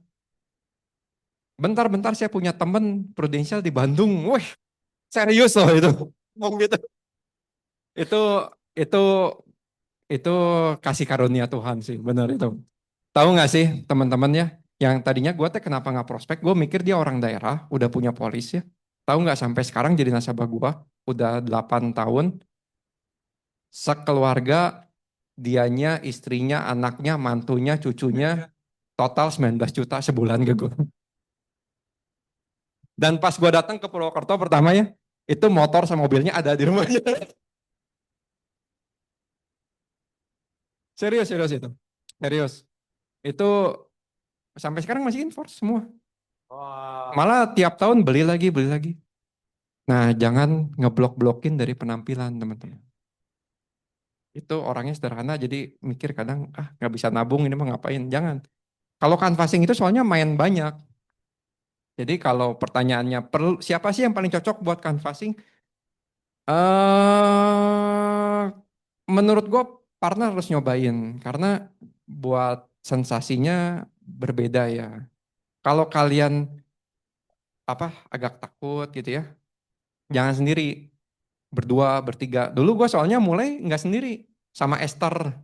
Bentar-bentar saya punya temen Prudential di Bandung. Wih, serius loh itu. Ngomong gitu. Itu itu itu kasih karunia Tuhan sih, benar itu. Tahu nggak sih teman-teman ya, yang tadinya gue teh kenapa nggak prospek, gue mikir dia orang daerah, udah punya polis ya. Tahu nggak sampai sekarang jadi nasabah gue, udah 8 tahun, sekeluarga, dianya, istrinya, anaknya, mantunya, cucunya, total 19 juta sebulan ke gue. Dan pas gue datang ke Purwokerto pertama ya, itu motor sama mobilnya ada di rumahnya. Serius, serius itu. Serius. Itu sampai sekarang masih enforce semua. Wah. Malah tiap tahun beli lagi, beli lagi. Nah, jangan ngeblok-blokin dari penampilan, teman-teman. Itu orangnya sederhana, jadi mikir kadang, nggak bisa nabung, ini mah ngapain. Jangan. Kalau canvassing itu soalnya main banyak. Jadi kalau pertanyaannya, siapa sih yang paling cocok buat canvassing? eh Menurut gue, partner harus nyobain. Karena buat sensasinya berbeda ya. Kalau kalian agak takut gitu ya, jangan sendiri. Berdua, bertiga. Dulu gue soalnya mulai nggak sendiri, sama Esther.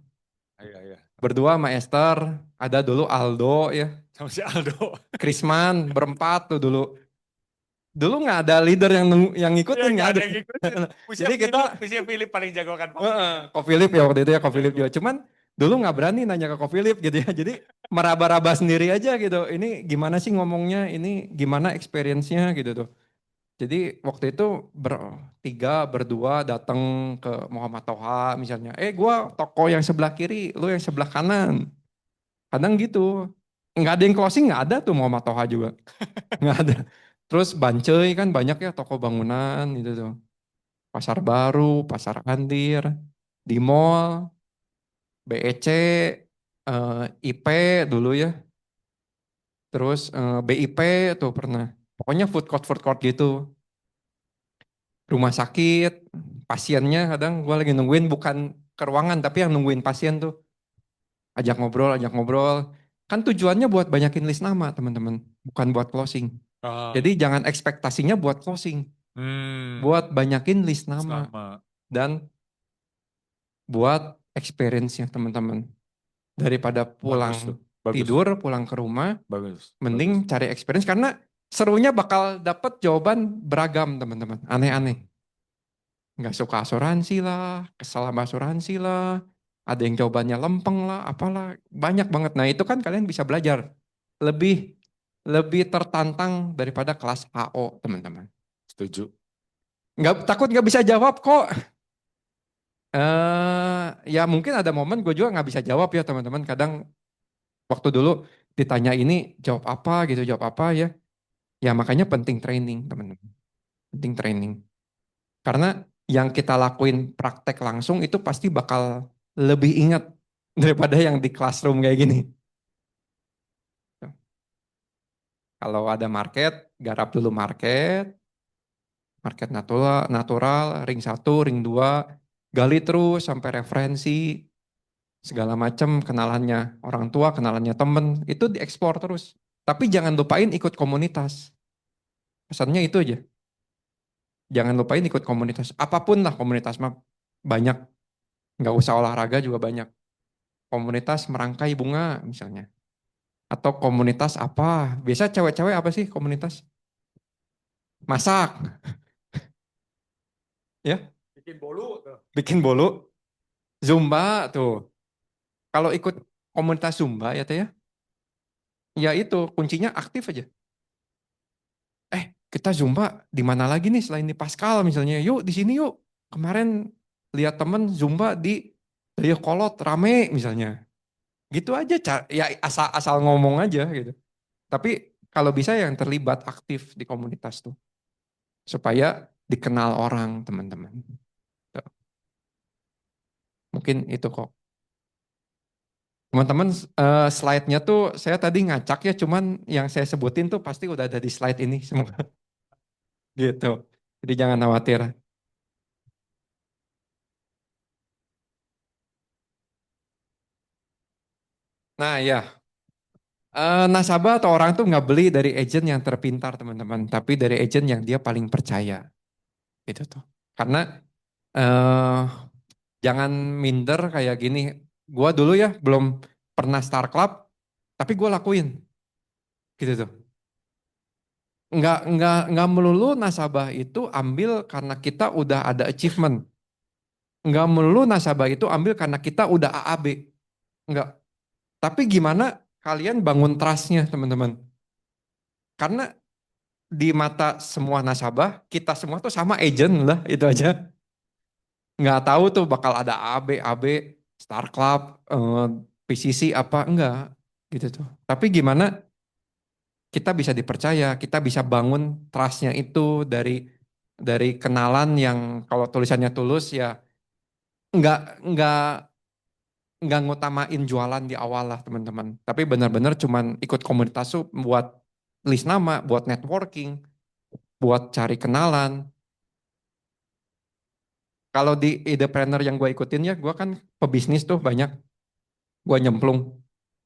Iya, iya. Berdua sama Esther, ada dulu Aldo ya, Sama si Aldo. Krisman, berempat tuh dulu. Dulu nggak ada leader yang ngikutin, Iya, nggak ada. yang ngikutin. Jadi kita, Philip paling jago kan. Ko Philip ya waktu itu ya, Ko Philip juga. Cuman dulu nggak berani nanya ke Ko Philip gitu ya. Jadi meraba-raba sendiri aja gitu. Ini gimana sih ngomongnya, ini gimana experience-nya gitu tuh. Jadi waktu itu bertiga, berdua datang ke Muhammad Toha misalnya. Gua toko yang sebelah kiri, lu yang sebelah kanan. Kadang gitu. Nggak ada yang closing, nggak ada tuh Muhammad Toha juga. Nggak ada. Terus Bancai kan banyak ya toko bangunan gitu tuh. Pasar Baru, Pasar Andir, di mall, BEC, IP dulu ya. Terus BIP tuh pernah. Pokoknya food court gitu. Rumah sakit, pasiennya kadang gue lagi nungguin bukan ke ruangan tapi yang nungguin pasien tuh. Ajak ngobrol, ajak ngobrol. Kan tujuannya buat banyakin list nama teman-teman, bukan buat closing. Jadi jangan ekspektasinya buat closing, buat banyakin list nama Sama. dan buat experience-nya teman-teman. Daripada Bagus tuh. pulang Bagus. tidur, pulang ke rumah, Bagus. mending cari experience karena serunya bakal dapet jawaban beragam teman-teman, aneh-aneh. Nggak suka asuransi lah, kesal sama asuransi lah, ada yang jawabannya lempeng lah, apalah, banyak banget. Nah itu kan kalian bisa belajar, lebih lebih tertantang daripada kelas AO teman-teman. Setuju. Takut nggak bisa jawab kok. Ya mungkin ada momen gue juga nggak bisa jawab ya teman-teman. Kadang waktu dulu ditanya ini jawab apa gitu, jawab apa ya. Ya makanya penting training teman-teman, penting training. Karena yang kita lakuin praktek langsung itu pasti bakal lebih ingat daripada yang di classroom kayak gini. Kalau ada market, garap dulu market, market natural, ring 1, ring 2, gali terus sampai referensi, segala macam kenalannya orang tua, kenalannya temen, itu dieksplor terus. Tapi jangan lupain ikut komunitas. Pesannya itu aja. Jangan lupain ikut komunitas. Apapun lah komunitas mah banyak. Nggak usah olahraga juga banyak. Komunitas merangkai bunga misalnya. Atau komunitas apa? Biasa cewek-cewek apa sih komunitas? Masak. Ya, Bikin bolu tuh. bikin bolu. Zumba tuh. Kalau ikut komunitas Zumba ya teh ya. Ya itu kuncinya aktif aja. Kita Zumba di mana lagi nih selain di Pascal misalnya. Yuk di sini yuk. Kemarin lihat temen Zumba di Dayakolot rame misalnya. Gitu aja, ya asal ngomong aja gitu. Tapi kalau bisa yang terlibat aktif di komunitas tuh. Supaya dikenal orang teman-teman. Tuh. Mungkin itu kok. Teman-teman slide-nya tuh saya tadi ngacak ya, cuman yang saya sebutin tuh pasti udah ada di slide ini semua. Gitu. Jadi jangan khawatir. Nah ya, nasabah atau orang tuh nggak beli dari agent yang terpintar teman-teman, tapi dari agent yang dia paling percaya. Itu tuh. Karena eh jangan minder kayak gini. Gua dulu ya belum pernah start club, tapi gue lakuin. Gitu tuh. Nggak melulu nasabah itu ambil karena kita udah ada achievement. Nggak melulu nasabah itu ambil karena kita udah AAB. Nggak. Tapi gimana kalian bangun trust-nya teman-teman. Karena di mata semua nasabah, kita semua tuh sama agent lah, itu aja. Nggak tahu tuh bakal ada AB, Star Club, PCC apa, enggak. Gitu tuh. Tapi gimana kita bisa dipercaya, kita bisa bangun trust-nya itu dari kenalan yang kalau tulisannya tulus ya nggak nggak nggak ngutamain jualan di awal lah teman-teman. Tapi benar-benar cuman ikut komunitas tuh buat list nama, buat networking, buat cari kenalan. Kalau di idepreneur yang gue ikutin ya, gue kan pebisnis tuh banyak, gue nyemplung.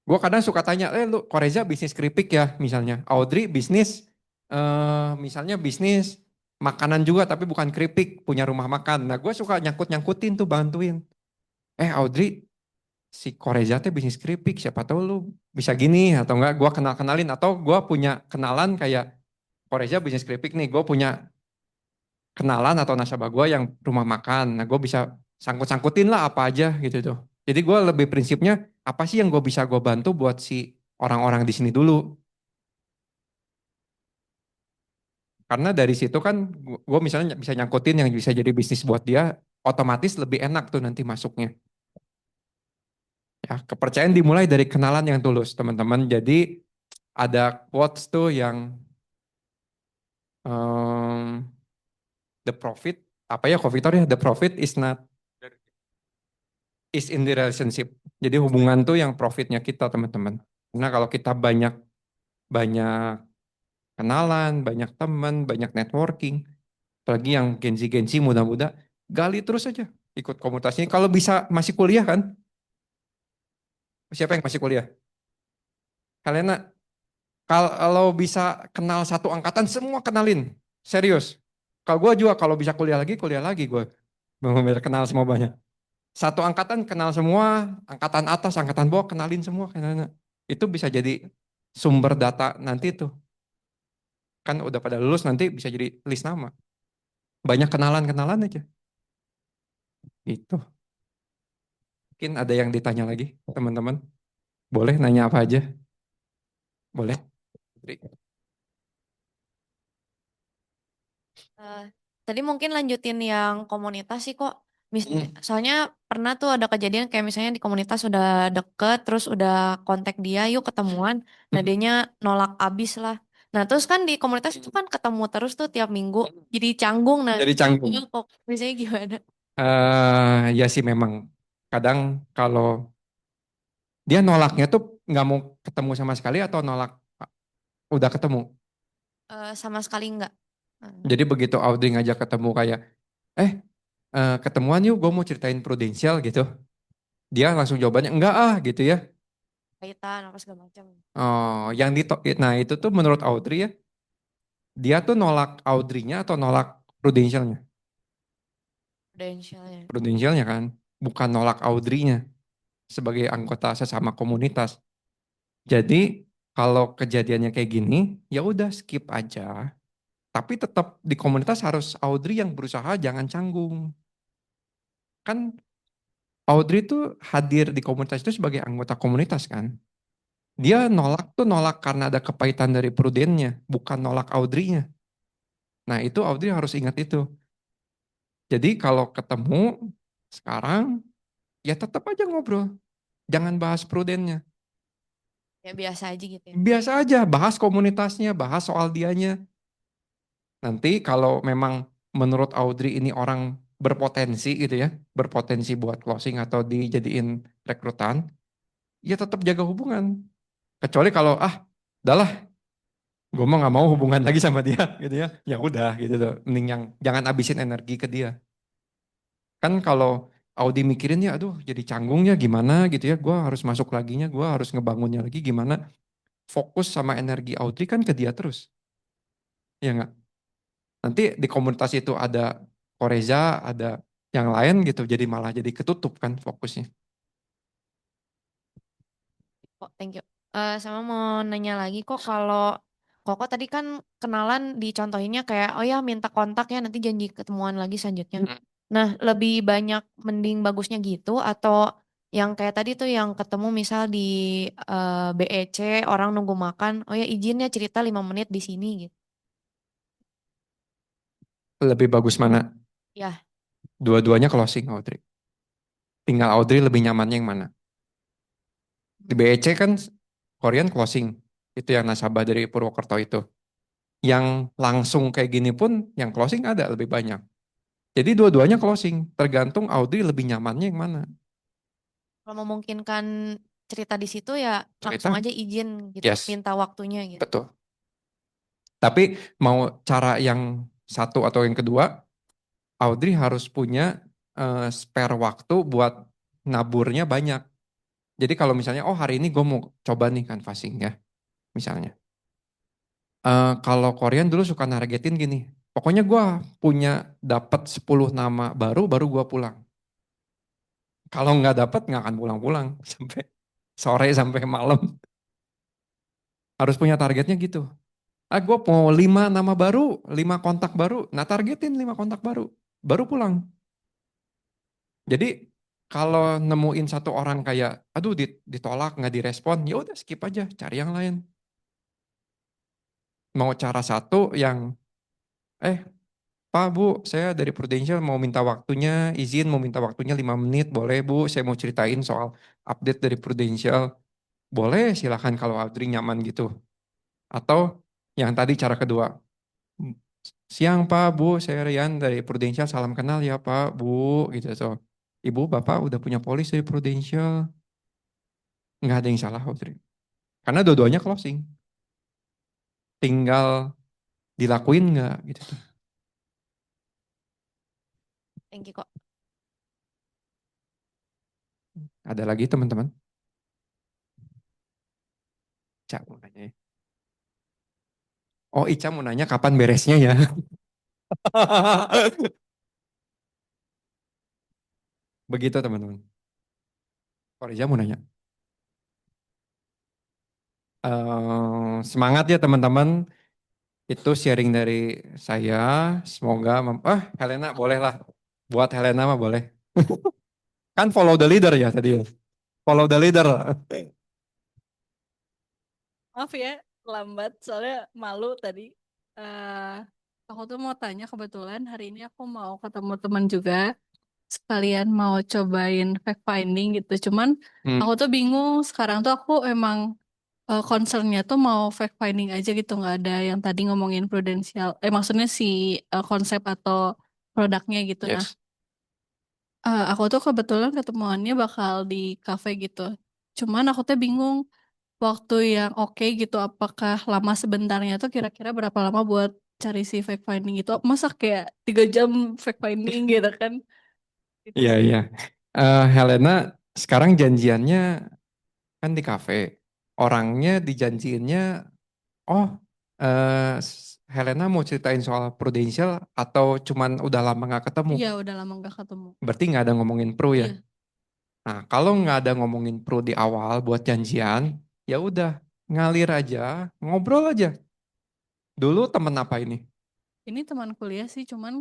Gue kadang suka tanya, lu Koreza bisnis keripik ya misalnya, Audrey bisnis, misalnya bisnis makanan juga tapi bukan keripik, punya rumah makan. Nah gue suka nyangkut-nyangkutin tuh bantuin. Audrey, si Koreza teh bisnis keripik, siapa tahu lu bisa gini atau enggak gue kenalin atau gue punya kenalan kayak Koreza bisnis keripik nih, gue punya kenalan atau nasabah gue yang rumah makan. Nah gue bisa sangkut-sangkutin lah apa aja gitu tuh. Jadi gue lebih prinsipnya apa sih yang gue bisa gue bantu buat si orang-orang di sini dulu. Karena dari situ kan gue misalnya bisa nyangkutin yang bisa jadi bisnis buat dia, otomatis lebih enak tuh nanti masuknya. Ya, kepercayaan dimulai dari kenalan yang tulus, teman-teman. Jadi ada quotes tuh yang um, the profit, apa ya Kok Victor ya, the profit is in the relationship. Jadi hubungan tuh yang profitnya kita teman-teman. Karena kalau kita banyak banyak kenalan, banyak teman, banyak networking, apalagi yang gensi-gensi muda-muda, gali terus aja ikut komunitas ini. Kalau bisa masih kuliah kan? Siapa yang masih kuliah? Kalian kalau bisa kenal satu angkatan semua kenalin, serius. Kalau gue juga kalau bisa kuliah lagi gue. Benar kenal semua banyak. Satu angkatan kenal semua, angkatan atas, angkatan bawah kenalin semua. Kenalin. Itu bisa jadi sumber data nanti tuh. Kan udah pada lulus nanti bisa jadi list nama. Banyak kenalan-kenalan aja. Itu. Mungkin ada yang ditanya lagi teman-teman. Boleh nanya apa aja? Boleh? Eh, Tadi mungkin lanjutin yang komunitas sih kok. Soalnya pernah tuh ada kejadian kayak misalnya di komunitas udah deket, terus udah kontak dia, yuk ketemuan. Nah dianya nolak abis lah. Nah terus kan di komunitas itu kan ketemu terus tuh tiap minggu. Jadi canggung. Nah Jadi canggung. itu kok biasanya gimana? Ya sih memang. Kadang kalau dia nolaknya tuh nggak mau ketemu sama sekali atau nolak udah ketemu. Sama sekali enggak. Jadi begitu Audrey ngajak ketemu kayak, eh ketemuan yuk gue mau ceritain prudensial gitu. Dia langsung jawabannya enggak ah gitu ya. Kaitan apa segala macam. Oh, nah itu tuh menurut Audrey ya, dia tuh nolak Audrey-nya atau nolak prudensialnya? Credentialnya. Prudensialnya kan, bukan nolak Audrey-nya sebagai anggota sesama komunitas. Jadi kalau kejadiannya kayak gini, ya udah skip aja. Tapi tetap di komunitas harus Audrey yang berusaha jangan canggung. Kan Audrey tuh hadir di komunitas itu sebagai anggota komunitas kan. Dia nolak karena ada kepahitan dari Prudennya, bukan nolak Audrey-nya. Nah itu Audrey harus ingat itu. Jadi kalau ketemu sekarang, ya tetap aja ngobrol. Jangan bahas Prudennya. Ya biasa aja gitu ya. Biasa aja, bahas komunitasnya, bahas soal dianya. Nanti kalau memang menurut Audrey ini orang berpotensi gitu ya, berpotensi buat closing atau dijadiin rekrutan, ya tetap jaga hubungan. Kecuali kalau udahlah, gue mah nggak mau hubungan lagi sama dia gitu ya. Ya udah gitu tuh. Mending yang jangan abisin energi ke dia. Kan kalau Audi mikirin ya, aduh jadi canggung ya gimana gitu ya. Gue harus masuk laginya, gue harus ngebangunnya lagi gimana. Fokus sama energi Audi kan ke dia terus. Ya nggak? Nanti di komunitas itu ada Koreza, ada yang lain gitu. Jadi malah jadi ketutup kan fokusnya. Oh, thank you. Sama mau nanya lagi kok kalau Koko tadi kan kenalan dicontohinnya kayak oh ya minta kontak ya nanti janji ketemuan lagi selanjutnya. Nah, lebih banyak mending bagusnya gitu atau yang kayak tadi tuh yang ketemu misal di BEC orang nunggu makan, oh ya izin ya cerita 5 menit di sini gitu. Lebih bagus mana? Ya, Dua-duanya closing Audrey. Tinggal Audrey lebih nyamannya yang mana? Di BEC kan Korean closing. Itu yang nasabah dari Purwokerto itu. Yang langsung kayak gini pun yang closing ada lebih banyak. Jadi dua-duanya closing. Tergantung Audrey lebih nyamannya yang mana. kalau memungkinkan cerita di situ ya langsung Cerita? aja izin gitu, Yes, minta waktunya gitu. betul. Tapi mau cara yang satu atau yang kedua, Audrey harus punya spare waktu buat naburnya banyak. Jadi kalau misalnya, oh hari ini gue mau coba nih canvassing ya, misalnya. Kalau Korean dulu suka nargetin gini, pokoknya gue punya dapat 10 nama baru, baru gue pulang. Kalau nggak dapat nggak akan pulang-pulang sampai sore sampai malam. Harus punya targetnya gitu. Gue mau 5 nama baru, 5 kontak baru. Nah targetin 5 kontak baru, baru pulang. Jadi kalau nemuin satu orang kayak, aduh ditolak nggak direspon, ya udah skip aja, cari yang lain. Mau cara satu yang, Pak Bu, saya dari Prudential mau minta waktunya, izin mau minta waktunya 5 menit, boleh Bu, saya mau ceritain soal update dari Prudential. Boleh, silakan kalau Audrey nyaman gitu. Atau yang tadi cara kedua, siang Pak Bu, saya Rian dari Prudential, salam kenal ya Pak Bu, gitu. So, Ibu, Bapak udah punya polis dari Prudential, nggak ada yang salah Audrey. Karena dua-duanya closing, tinggal dilakuin nggak gitu. Thank you kok. Ada lagi teman-teman? Cak mau nanya ya. Oh Ica mau nanya kapan beresnya ya? Begitu teman-teman. Korija mau nanya. Semangat ya teman-teman. Itu sharing dari saya. Semoga Helena boleh lah. Buat Helena mah boleh. Kan follow the leader ya tadi. Follow the leader. Maaf ya, lambat soalnya malu tadi. Eh, aku tuh mau tanya kebetulan hari ini aku mau ketemu teman juga. Sekalian mau cobain fact finding gitu. Cuman aku tuh bingung sekarang tuh aku emang concernnya tuh mau fact finding aja gitu. Nggak ada yang tadi ngomongin prudensial. Maksudnya si konsep atau produknya gitu. Nah, Yes. aku tuh kebetulan ketemuannya bakal di cafe gitu. Cuman aku tuh bingung waktu yang oke gitu apakah lama sebentarnya tuh kira-kira berapa lama buat cari si fact finding gitu masa kayak 3 jam fact finding gitu kan gitu Iya, sih. iya. Helena sekarang janjiannya kan di kafe. Orangnya dijanjiinnya, oh Helena mau ceritain soal Prudential atau cuman udah lama nggak ketemu? Iya udah lama gak ketemu. Berarti nggak ada ngomongin pro ya? Iya. Nah, kalau nggak ada ngomongin pro di awal buat janjian, ya udah ngalir aja, ngobrol aja. Dulu temen apa ini? Ini teman kuliah sih cuman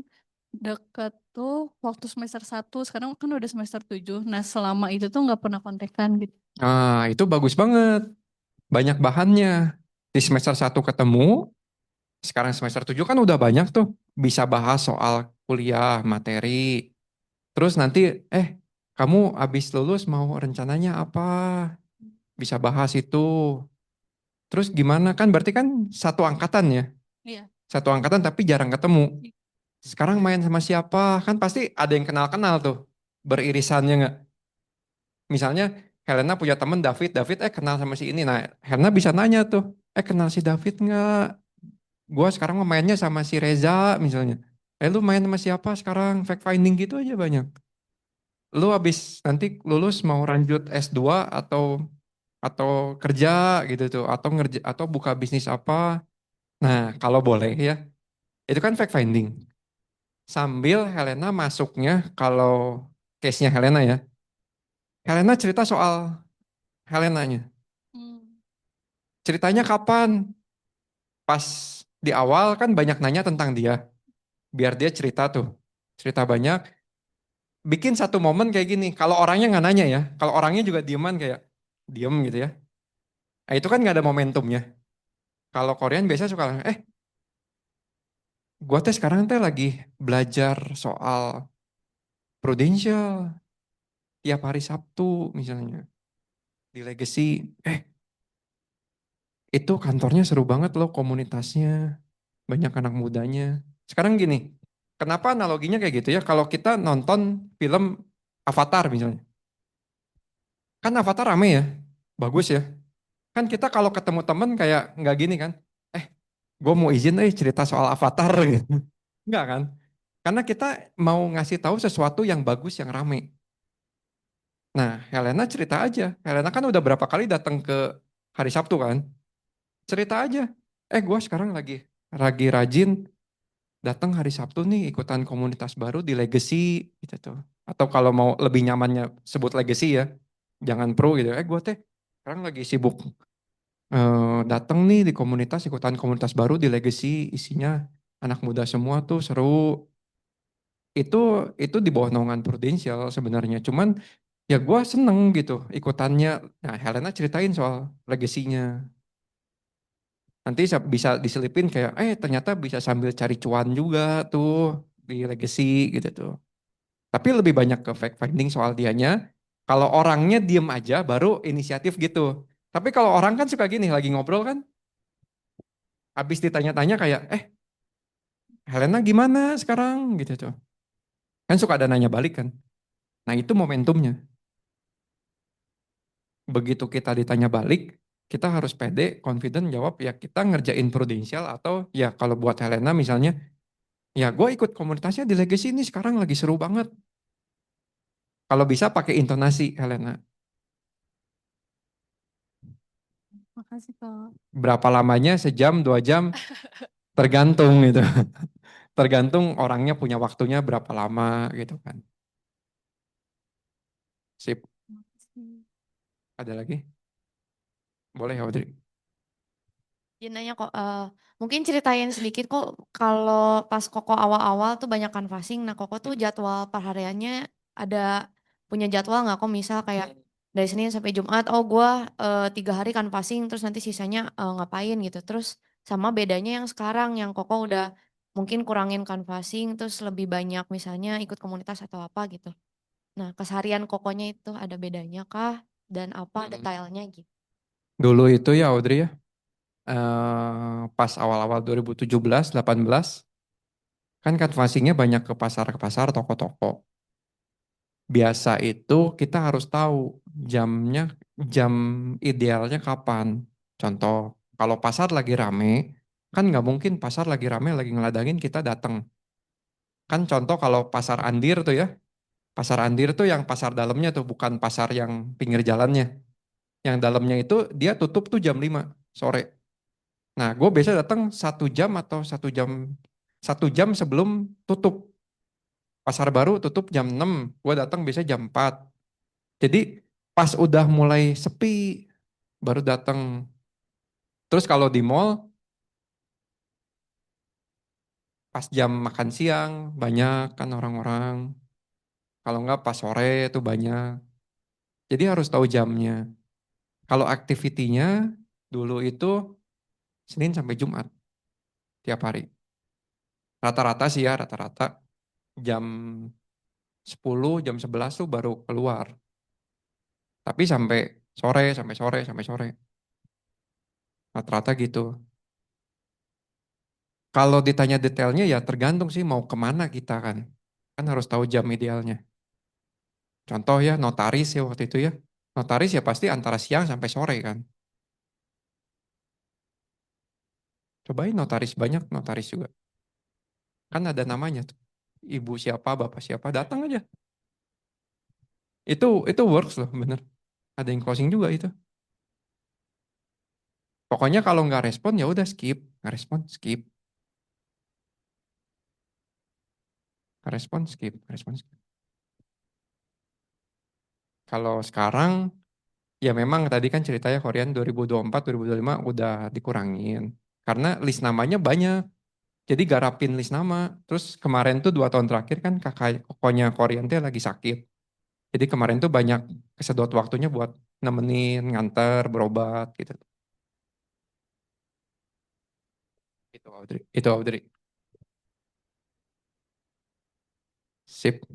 deket tuh waktu semester 1 sekarang kan udah semester 7. Nah selama itu tuh nggak pernah kontekan gitu. Nah, itu bagus banget. banyak bahannya. Di semester 1 ketemu, sekarang semester 7 kan udah banyak tuh. Bisa bahas soal kuliah, materi. Terus nanti, kamu habis lulus mau rencananya apa? Bisa bahas itu. Terus gimana kan berarti kan satu angkatan ya. Iya. Satu angkatan tapi jarang ketemu. Sekarang main sama siapa? Kan pasti ada yang kenal-kenal tuh. Beririsannya nggak? Misalnya Helena punya temen David, David kenal sama si ini. Nah, Helena bisa nanya tuh, kenal si David nggak? Gua sekarang mau mainnya sama si Reza misalnya. Lu main sama siapa sekarang? Fact finding gitu aja banyak. Lu habis nanti lulus mau lanjut S2 atau kerja gitu tuh, atau ngerja atau buka bisnis apa. Nah, kalau boleh ya, itu kan fact finding. Sambil Helena masuknya, kalau case-nya Helena ya, Helena cerita soal Helenanya. Hmm. Ceritanya kapan? Pas di awal kan banyak nanya tentang dia. Biar dia cerita tuh. Cerita banyak. Bikin satu momen kayak gini. Kalau orangnya nggak nanya ya. Kalau orangnya juga dieman kayak diem gitu ya. Nah, itu kan nggak ada momentumnya. Kalau Korean biasanya suka, gua teh sekarang teh lagi belajar soal prudential tiap hari Sabtu misalnya. Di Legacy, itu kantornya seru banget loh komunitasnya. Banyak anak mudanya. Sekarang gini, kenapa analoginya kayak gitu ya? Kalau kita nonton film Avatar misalnya. Kan Avatar rame ya, bagus ya. Kan kita kalau ketemu temen kayak nggak gini kan. Gue mau izin cerita soal Avatar gitu. Enggak kan? Karena kita mau ngasih tahu sesuatu yang bagus, yang rame. Nah, Helena cerita aja. Helena kan udah berapa kali datang ke hari Sabtu kan. Cerita aja. Gue sekarang lagi rajin datang hari Sabtu nih ikutan komunitas baru di Legacy gitu tuh. Atau kalau mau lebih nyamannya sebut Legacy ya, jangan pro gitu. Gue teh sekarang lagi sibuk datang nih di komunitas ikutan komunitas baru di Legacy, isinya anak muda semua tuh seru. Itu itu di bawah naungan Prudential sebenarnya. Cuman ya gue seneng gitu ikutannya. Nah, Helena ceritain soal legasinya. Nanti bisa diselipin kayak, ternyata bisa sambil cari cuan juga tuh di Legacy gitu tuh. Tapi lebih banyak ke fact finding soal dianya. Kalau orangnya diem aja baru inisiatif gitu. Tapi kalau orang kan suka gini, lagi ngobrol kan, habis ditanya-tanya kayak, Helena gimana sekarang gitu tuh. Kan suka ada nanya balik kan. Nah itu momentumnya. Begitu kita ditanya balik, kita harus pede, confident jawab ya kita ngerjain prudensial atau ya kalau buat Helena misalnya, ya gue ikut komunitasnya di Legacy ini sekarang lagi seru banget. Kalau bisa pakai intonasi Helena. Makasih kok. Berapa lamanya? Sejam, 2 jam? Tergantung gitu. Tergantung orangnya punya waktunya berapa lama gitu kan. Sip. Makasih. Ada lagi? Boleh ya Audrey? Dia nanya kok, mungkin ceritain sedikit kok kalau pas Koko awal-awal tuh banyak canvassing. Nah Koko tuh jadwal perhariannya ada punya jadwal nggak kok misal kayak dari Senin sampai Jumat, oh gue 3 hari canvassing terus nanti sisanya ngapain gitu. Terus sama bedanya yang sekarang yang Koko udah mungkin kurangin canvassing terus lebih banyak misalnya ikut komunitas atau apa gitu. Nah keseharian Kokonya itu ada bedanya kah dan apa detailnya gitu. Dulu itu ya Audrey ya, pas awal-awal 2017, 18, kan canvassingnya banyak ke pasar, toko-toko. Biasa itu kita harus tahu jamnya, jam idealnya kapan. Contoh, kalau pasar lagi rame, kan nggak mungkin pasar lagi rame, lagi ngeladangin kita datang. Kan contoh kalau pasar Andir tuh ya, pasar Andir tuh yang pasar dalamnya tuh, bukan pasar yang pinggir jalannya. Yang dalamnya itu dia tutup tuh jam 5 sore. Nah, gue biasa datang 1 jam atau 1 jam sebelum tutup. Pasar baru tutup jam 6, gue datang biasa jam 4. Jadi pas udah mulai sepi baru datang. Terus kalau di mall pas jam makan siang banyak kan orang-orang. Kalau nggak pas sore itu banyak. Jadi harus tahu jamnya. Kalau aktivitinya Dulu itu Senin sampai Jumat tiap hari. Rata-rata sih ya, rata-rata jam 10, jam 11 tuh baru keluar. Tapi sampai sore. Rata-rata gitu. Kalau ditanya detailnya ya tergantung sih mau kemana kita kan. Kan harus tahu jam idealnya. Contoh ya notaris ya waktu itu ya. Notaris ya pasti antara siang sampai sore kan. Cobain notaris, banyak notaris juga. Kan ada namanya tuh. Ibu siapa, bapak siapa, datang aja. Itu works loh bener. Ada yang closing juga itu. Pokoknya kalau nggak respon ya udah skip. Nggak respon skip. Nggak respon skip. Nggak respon skip. Kalau sekarang ya memang tadi kan ceritanya Korean 2024, 2025 udah dikurangin. Karena list namanya banyak. Jadi garapin list nama. Terus kemarin tuh 2 tahun terakhir kan kokonya Korean tuh lagi sakit. Jadi kemarin tuh banyak kesedot waktunya buat nemenin, nganter, berobat gitu. Itu Audrey. Sip.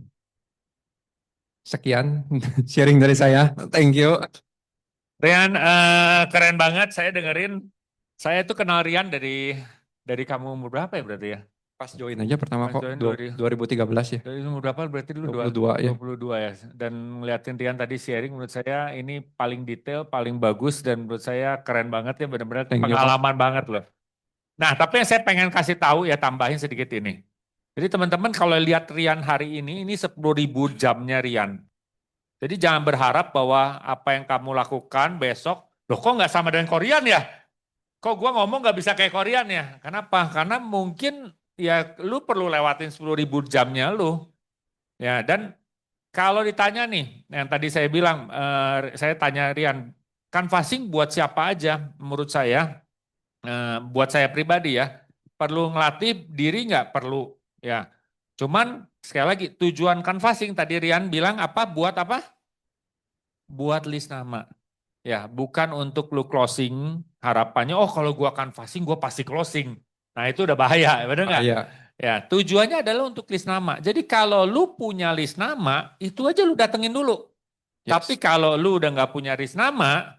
Sekian sharing dari saya. Thank you. Rian, keren banget saya dengerin. Saya tuh kenal Rian dari kamu umur berapa ya berarti ya? Pas join aja pertama Pas kok join 2013 ya. Dari umur berapa berarti dulu? 22 ya. 22 ya. Dan ngeliatin Rian tadi sharing menurut saya ini paling detail, paling bagus dan menurut saya keren banget ya, benar-benar Thank you, Pak. pengalaman banget loh. Nah, tapi yang saya pengen kasih tahu ya, tambahin sedikit ini. Jadi teman-teman kalau lihat Rian hari ini 10.000 jamnya Rian. Jadi jangan berharap bahwa apa yang kamu lakukan besok, loh kok nggak sama dengan Korean ya? Kok gua ngomong nggak bisa kayak Korean ya? Kenapa? Karena mungkin ya lu perlu lewatin 10.000 jamnya lu. Ya, dan kalau ditanya nih, yang tadi saya bilang, saya tanya Rian, canvassing buat siapa aja menurut saya, buat saya pribadi ya, perlu ngelatih diri nggak? Perlu. Ya, cuman sekali lagi tujuan canvassing tadi Rian bilang apa? Buat apa? Buat list nama. Ya, bukan untuk lu closing, harapannya, oh kalau gua canvassing gua pasti closing. Nah itu udah bahaya, bener nggak? Iya. Ya, tujuannya adalah untuk list nama. Jadi kalau lu punya list nama, itu aja lu datengin dulu. Yes. Tapi kalau lu udah nggak punya list nama,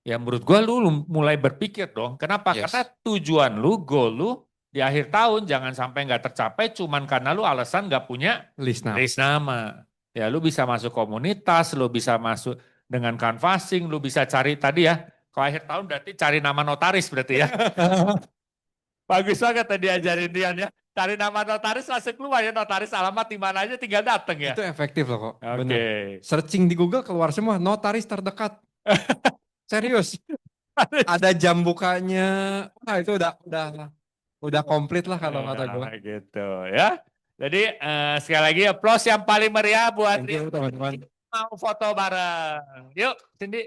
ya menurut gua lu mulai berpikir dong. Kenapa? Yes. Karena tujuan lu, goal lu di akhir tahun jangan sampai nggak tercapai cuman karena lu alasan nggak punya List now. list nama. Ya lu bisa masuk komunitas, lu bisa masuk dengan canvassing, lu bisa cari tadi ya. Kalau akhir tahun berarti cari nama notaris berarti ya. Bagus banget tadi ajarin Dian ya. Cari nama notaris langsung keluar ya, notaris alamat di mana aja tinggal datang ya. Itu efektif loh kok. Oke. Bener. Searching di Google keluar semua notaris terdekat. Serius. Ada jam bukanya. Wah, itu udah komplit lah kalau kata gue. Gitu ya. Jadi sekali lagi applause yang paling meriah buat Thank you teman-teman. mau foto bareng. Yuk, Cindy.